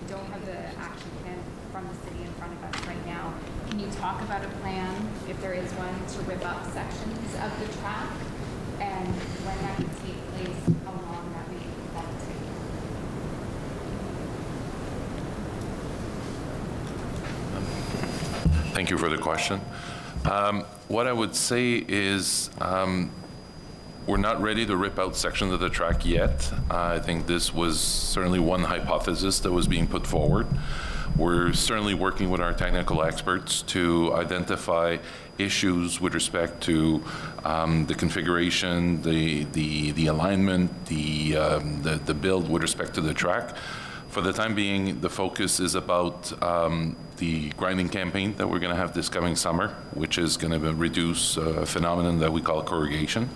Speaker 7: We don't have the action plan from the city in front of us right now. Can you talk about a plan, if there is one, to rip up sections of the track and when that could take place, how long that may take?
Speaker 9: Thank you for the question. What I would say is we're not ready to rip out sections of the track yet. I think this was certainly one hypothesis that was being put forward. We're certainly working with our technical experts to identify issues with respect to the configuration, the alignment, the build with respect to the track. For the time being, the focus is about the grinding campaign that we're going to have this coming summer, which is going to reduce a phenomenon that we call corrugation.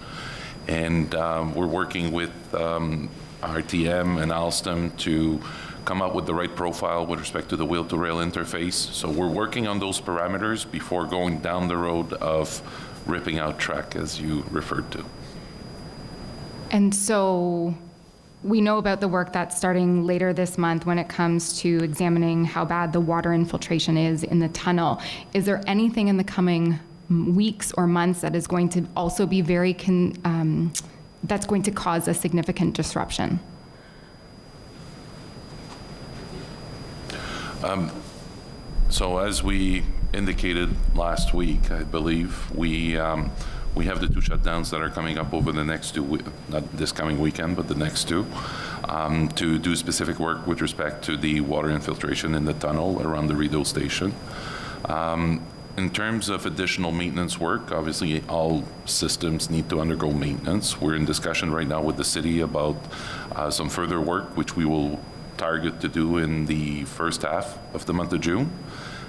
Speaker 9: And we're working with RTM and Alstom to come up with the right profile with respect to the wheel-to-rail interface. So we're working on those parameters before going down the road of ripping out track, as you referred to.
Speaker 12: And so we know about the work that's starting later this month when it comes to examining how bad the water infiltration is in the tunnel. Is there anything in the coming weeks or months that is going to also be that's going to cause a significant disruption?
Speaker 9: So as we indicated last week, I believe, we have the 2 shutdowns that are coming up over the next 2 not this coming weekend, but the next 2, to do specific work with respect to the water infiltration in the tunnel around the Rideau station. In terms of additional maintenance work, obviously all systems need to undergo maintenance. We're in discussion right now with the city about some further work, which we will target to do in the first half of the month of June.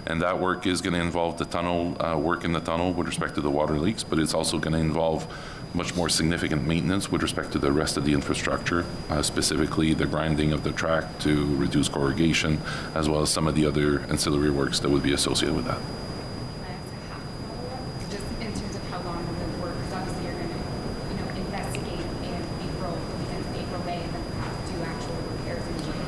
Speaker 9: And that work is going to involve the tunnel, work in the tunnel with respect to the water leaks, but it's also going to involve much more significant maintenance with respect to the rest of the infrastructure, specifically the grinding of the track to reduce corrugation, as well as some of the other ancillary works that would be associated with that.
Speaker 7: Just in terms of how long the work, because obviously you're going to, investigate in April, April, May, and then perhaps do actual repairs in June.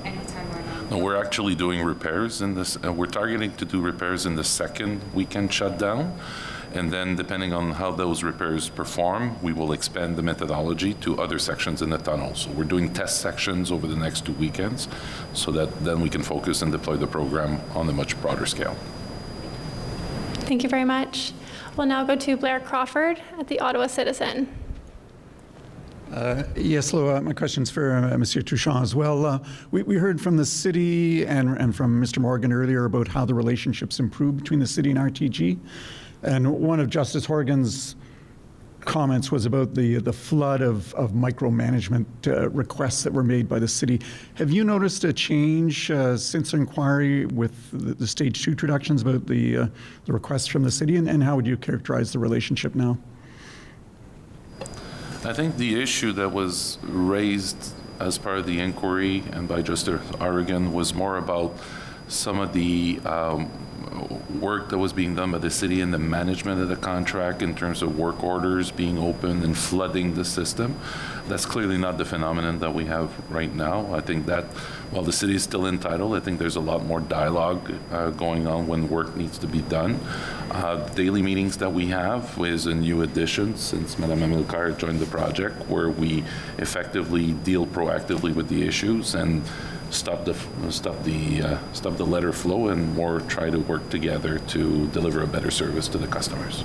Speaker 7: Any timeline on?
Speaker 9: No, we're actually doing repairs in this. We're targeting to do repairs in the second weekend shutdown. And then depending on how those repairs perform, we will expand the methodology to other sections in the tunnel. So we're doing test sections over the next 2 weekends so that then we can focus and deploy the program on a much broader scale.
Speaker 11: Thank you very much. We'll now go to Blair Crawford at the Ottawa Citizen.
Speaker 23: Yes, hello. My question's for Monsieur Touchon as well. We heard from the city and from Mr. Morgan earlier about how the relationships improved between the city and RTG. And one of Justice Horgan's comments was about the flood of micromanagement requests that were made by the city. Have you noticed a change since inquiry with the stage 2 introductions about the requests from the city, and how would you characterize the relationship now?
Speaker 9: I think the issue that was raised as part of the inquiry and by Justice Horgan was more about some of the work that was being done by the city and the management of the contract in terms of work orders being open and flooding the system. That's clearly not the phenomenon that we have right now. I think that while the city is still entitled, I think there's a lot more dialogue going on when work needs to be done. Daily meetings that we have is a new addition since Madame Amilcar joined the project, where we effectively deal proactively with the issues and stop the letter flow and more try to work together to deliver a better service to the customers.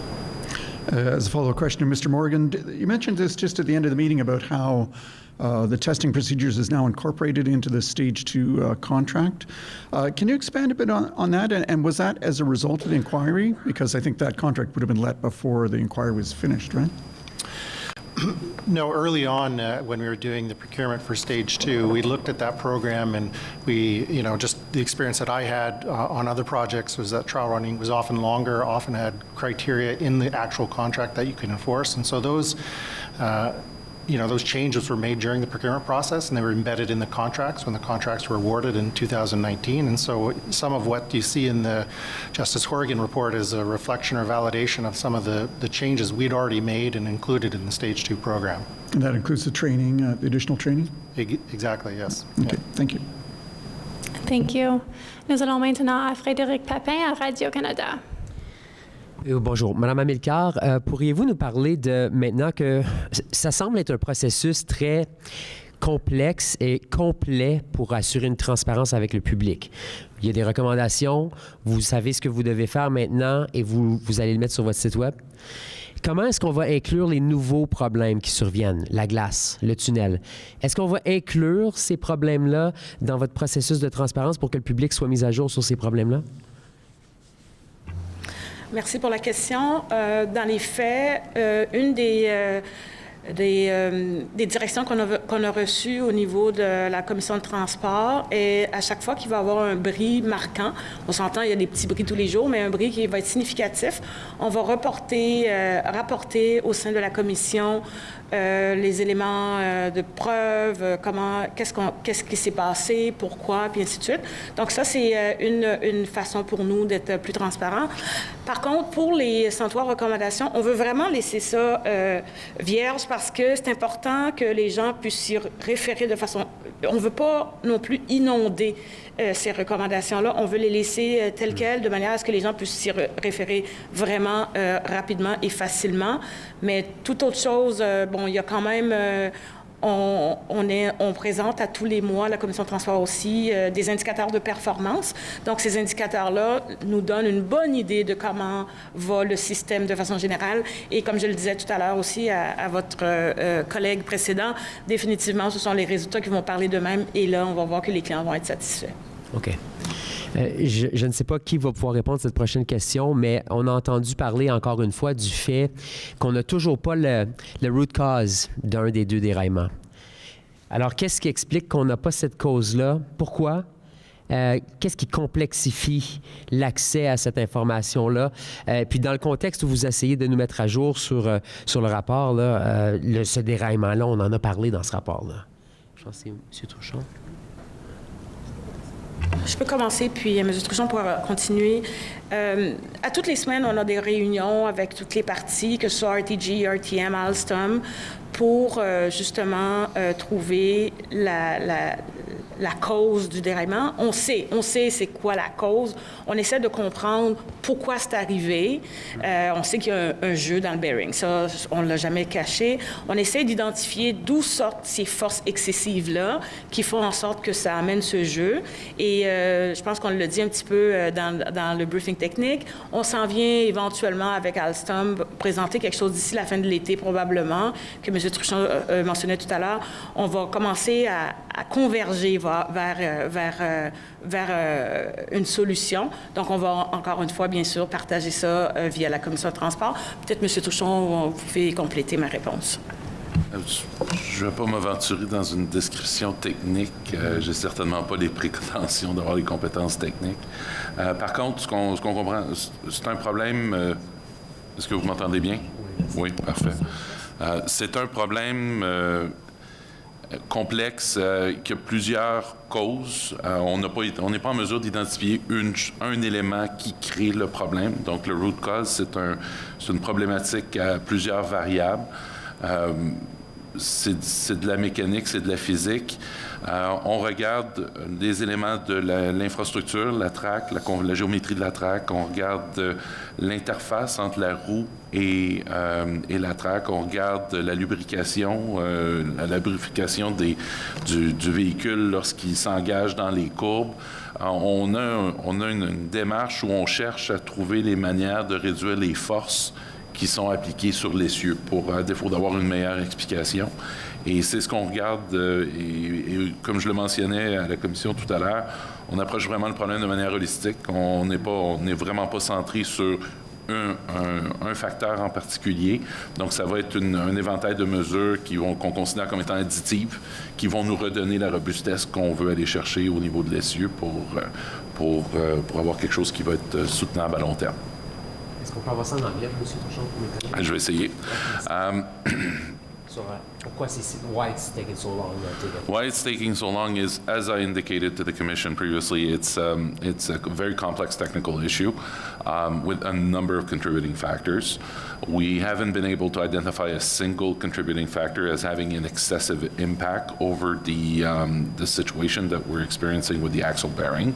Speaker 23: As a follow-up question to Mr. Morgan, you mentioned this just at the end of the meeting about how the testing procedures is now incorporated into the Stage 2 contract. Can you expand a bit on that? And was that as a result of the inquiry? Because I think that contract would have been let before the inquiry was finished, right?
Speaker 3: No, early on when we were doing the procurement for Stage 2, we looked at that program, and we, just the experience that I had on other projects was that trial running was often longer, often had criteria in the actual contract that you can enforce. And so those
Speaker 8: those changes were made during the procurement process, and they were embedded in the contracts when the contracts were awarded in 2019. And so some of what you see in the Justice Horgan report is a reflection or validation of some of the changes we'd already made and included in the Stage 2 program.
Speaker 23: And that includes the training, the additional training?
Speaker 8: Exactly, yes.
Speaker 23: Okay, thank you.
Speaker 11: Thank you. Nous allons maintenant à Frédéric Papin à Radio-Canada.
Speaker 13: Bonjour. Madame Amilcar, pourriez-vous nous parler de, maintenant que ça semble être un processus très complexe et complet pour assurer une transparence avec le public. Il y a des recommandations, vous savez ce que vous devez faire maintenant et vous allez le mettre sur votre site web. Comment est-ce qu'on va inclure les nouveaux problèmes qui surviennent, la glace, le tunnel? Est-ce qu'on va inclure ces problèmes-là dans votre processus de transparence pour que le public soit mis à jour sur ces problèmes-là?
Speaker 2: Merci pour la question. Dans les faits, une des directions qu'on a reçues au niveau de la commission de transport est à chaque fois qu'il va y avoir un bris marquant, on s'entend, il y a des petits bris tous les jours, mais un bris qui va être significatif, on va rapporter au sein de la commission les éléments de preuve, qu'est-ce qui s'est passé, pourquoi, puis ainsi de suite. Donc ça, c'est une façon pour nous d'être plus transparents. Par contre, pour les 103 recommandations, on veut vraiment laisser ça vierge parce que c'est important que les gens puissent s'y référer de façon... On ne veut pas non plus inonder ces recommandations-là. On veut les laisser telles quelles, de manière à ce que les gens puissent s'y référer vraiment rapidement et facilement. Mais toute autre chose, bon, il y a quand même... On présente à tous les mois, la Commission de transport aussi, des indicateurs de performance. Donc, ces indicateurs-là nous donnent une bonne idée de comment va le système de façon générale. Et comme je le disais tout à l'heure aussi à votre collègue précédent, définitivement, ce sont les résultats qui vont parler d'eux-mêmes. Et là, on va voir que les clients vont être satisfaits.
Speaker 13: OK. Je ne sais pas qui va pouvoir répondre à cette prochaine question, mais on a entendu parler encore une fois du fait qu'on n'a toujours pas le root cause d'un des deux déraillements. Alors, qu'est-ce qui explique qu'on n'a pas cette cause-là? Pourquoi? Qu'est-ce qui complexifie l'accès à cette information-là? Puis dans le contexte où vous essayez de nous mettre à jour sur le rapport, là, ce déraillement-là, on en a parlé dans ce rapport-là. Je pense que c'est M. Truchon.
Speaker 2: Je peux commencer, puis M. Truchon pourra continuer. À toutes les semaines, on a des réunions avec toutes les parties, que ce soit RTG, RTM, Alstom, pour justement trouver la cause du déraillement. On sait c'est quoi la cause. On essaie de comprendre pourquoi c'est arrivé. On sait qu'il y a un jeu dans le bearing. Ça, on ne l'a jamais caché. On essaie d'identifier d'où sortent ces forces excessives-là qui font en sorte que ça amène ce jeu. Et je pense qu'on l'a dit un petit peu dans le briefing technique. On s'en vient éventuellement avec Alstom présenter quelque chose d'ici la fin de l'été probablement, que M. Truchon mentionnait tout à l'heure. On va commencer à converger vers une solution. Donc, on va encore une fois, bien sûr, partager ça via la commission de transport. Peut-être, M. Truchon, vous pouvez compléter ma réponse.
Speaker 9: Je ne vais pas m'aventurer dans une description technique. J'ai certainement pas les prétentions d'avoir les compétences techniques. Par contre, ce qu'on comprend, c'est un problème... Est-ce que vous m'entendez bien? Oui, parfait. C'est un problème complexe qui a plusieurs causes. On n'est pas en mesure d'identifier un élément qui crée le problème. Donc, le root cause, c'est une problématique à plusieurs variables. C'est de la mécanique, c'est de la physique. On regarde des éléments de l'infrastructure, la track, la géométrie de la track. On regarde l'interface entre la roue et la track. On regarde la lubrification du véhicule lorsqu'il s'engage dans les courbes. On a une démarche où on cherche à trouver les manières de réduire les forces qui sont appliquées sur l'essieu pour, à défaut d'avoir une meilleure explication. Et c'est ce qu'on regarde, et comme je le mentionnais à la commission tout à l'heure, on approche vraiment le problème de manière holistique. On n'est vraiment pas centré sur un facteur en particulier. Donc, ça va être un éventail de mesures qu'on considère comme étant additives, qui vont nous redonner la robustesse qu'on veut aller chercher au niveau de l'essieu pour avoir quelque chose qui va être soutenable à long terme.
Speaker 13: Est-ce qu'on peut avoir ça en anglais, M. Truchon?
Speaker 9: Je vais essayer.
Speaker 13: sur pourquoi why it's taking so long to get.
Speaker 9: Why it's taking so long is, as I indicated to the Commission previously, it's a very complex technical issue with a number of contributing factors. We haven't been able to identify a single contributing factor as having an excessive impact over the situation that we're experiencing with the axle bearing.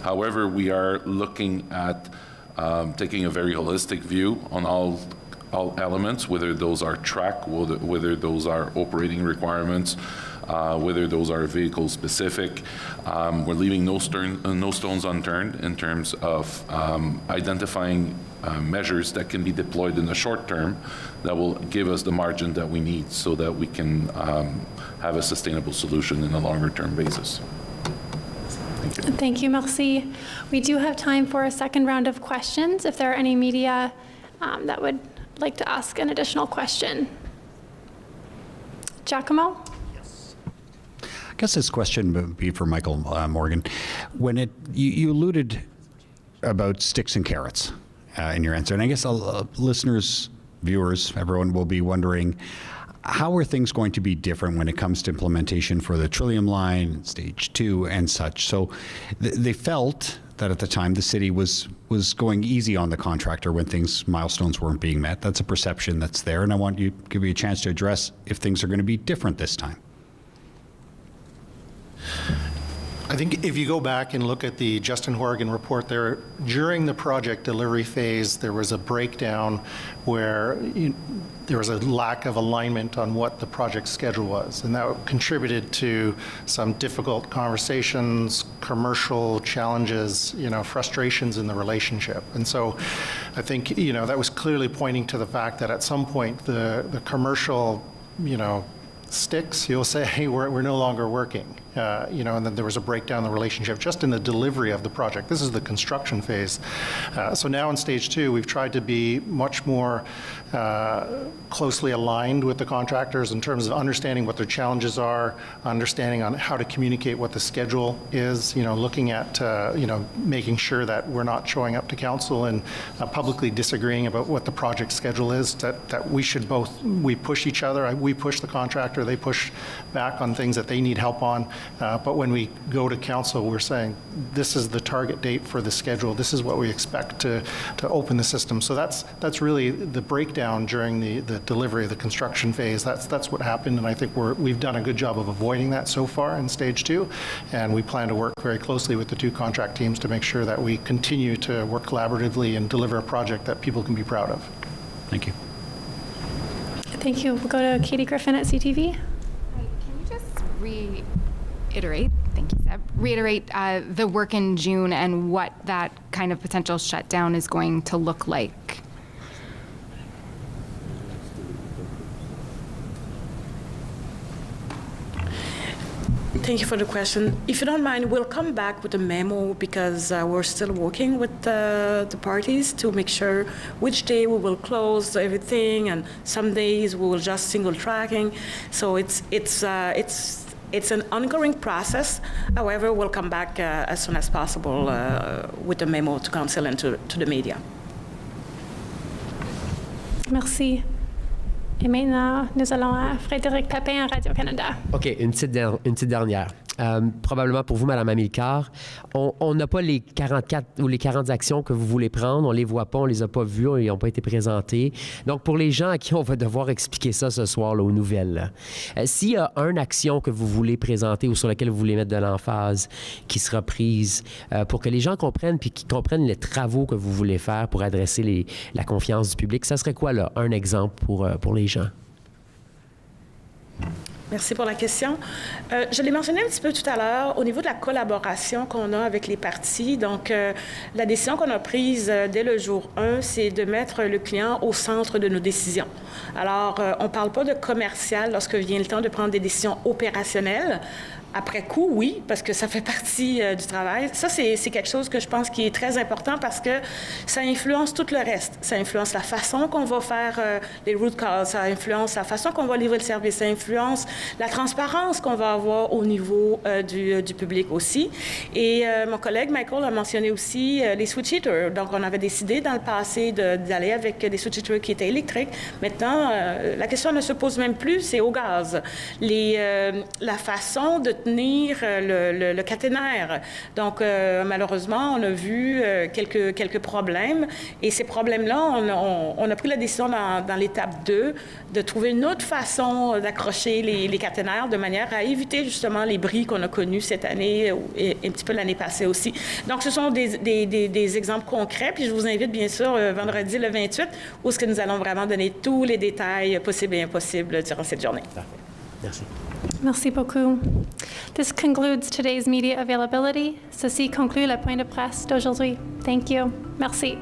Speaker 9: However, we are looking at taking a very holistic view on all elements, whether those are track, whether those are operating requirements, whether those are vehicle specific. We're leaving no stones unturned in terms of identifying measures that can be deployed in the short term that will give us the margin that we need so that we can have a sustainable solution in a longer term basis.
Speaker 11: Thank you, merci. We do have time for a second round of questions if there are any media that would like to ask an additional question. Giacomo?
Speaker 22: I guess this question would be for Michael Morgan. When you alluded about sticks and carrots in your answer, and I guess listeners, viewers, everyone will be wondering, how are things going to be different when it comes to implementation for the Trillium line, Stage 2, and such? So they felt that at the time the city was going easy on the contractor when milestones weren't being met. That's a perception that's there, and I want you to give you a chance to address if things are going to be different this time.
Speaker 8: I think if you go back and look at the Justin Horgan report there, during the project delivery phase, there was a breakdown where there was a lack of alignment on what the project schedule was. And that contributed to some difficult conversations, commercial challenges, frustrations in the relationship. And so I think, that was clearly pointing to the fact that at some point the commercial, sticks, you'll say, we're no longer working. And then there was a breakdown in the relationship just in the delivery of the project. This is the construction phase. So now in Stage 2, we've tried to be much more closely aligned with the contractors in terms of understanding what their challenges are, understanding on how to communicate what the schedule is, looking at, making sure that we're not showing up to council and publicly disagreeing about what the project schedule is, that we push each other, we push the contractor, they push back on things that they need help on. But when we go to council, we're saying, this is the target date for the schedule. This is what we expect to open the system. So that's really the breakdown during the delivery of the construction phase. That's what happened, and I think we've done a good job of avoiding that so far in Stage 2, and we plan to work very closely with the two contract teams to make sure that we continue to work collaboratively and deliver a project that people can be proud of.
Speaker 22: Thank you.
Speaker 11: Thank you. We'll go to Katie Griffin at CTV.
Speaker 12: Can you just reiterate, thank you, Seb, reiterate the work in June and what that kind of potential shutdown is going to look like?
Speaker 2: Thank you for the question. If you don't mind, we'll come back with a memo because we're still working with the parties to make sure which day we will close everything, and some days we will just single tracking. So it's an ongoing process. However, we'll come back as soon as possible with a memo to council and to the media.
Speaker 11: Merci. Et maintenant, nous allons à Frédéric Papin à Radio-Canada.
Speaker 13: OK, une petite dernière. Probablement pour vous, Mme Amilcar, on n'a pas les 44 ou les 40 actions que vous voulez prendre, on ne les voit pas, on ne les a pas vues, ils n'ont pas été présentés. Donc, pour les gens à qui on va devoir expliquer ça ce soir là, aux nouvelles, s'il y a une action que vous voulez présenter ou sur laquelle vous voulez mettre de l'emphase qui sera prise pour que les gens comprennent puis qu'ils comprennent les travaux que vous voulez faire pour adresser la confiance du public, ça serait quoi, là, un exemple pour les gens?
Speaker 2: Merci pour la question. Je l'ai mentionné un petit peu tout à l'heure au niveau de la collaboration qu'on a avec les parties. Donc, la décision qu'on a prise dès le jour 1, c'est de mettre le client au centre de nos décisions. Alors, on ne parle pas de commercial lorsque vient le temps de prendre des décisions opérationnelles. Après coup, oui, parce que ça fait partie du travail. Ça, c'est quelque chose que je pense qui est très important parce que ça influence tout le reste. Ça influence la façon qu'on va faire les root calls, ça influence la façon qu'on va livrer le service, ça influence la transparence qu'on va avoir au niveau du public aussi. Et mon collègue Michael a mentionné aussi les switch heaters. Donc, on avait décidé dans le passé d'aller avec des switch heaters qui étaient électriques. Maintenant, la question ne se pose même plus, c'est au gaz. La façon de tenir le caténaire. Donc, malheureusement, on a vu quelques problèmes. Et ces problèmes-là, on a pris la décision dans l'étape 2 de trouver une autre façon d'accrocher les caténaires de manière à éviter justement les bris qu'on a connus cette année et un petit peu l'année passée aussi. Donc, ce sont des exemples concrets. Puis, je vous invite, bien sûr, vendredi le 28, où est-ce que nous allons vraiment donner tous les détails possibles et impossibles durant cette journée.
Speaker 13: Merci.
Speaker 11: Merci beaucoup. This concludes today's media availability. Ceci conclut le point de presse d'aujourd'hui. Thank you. Merci.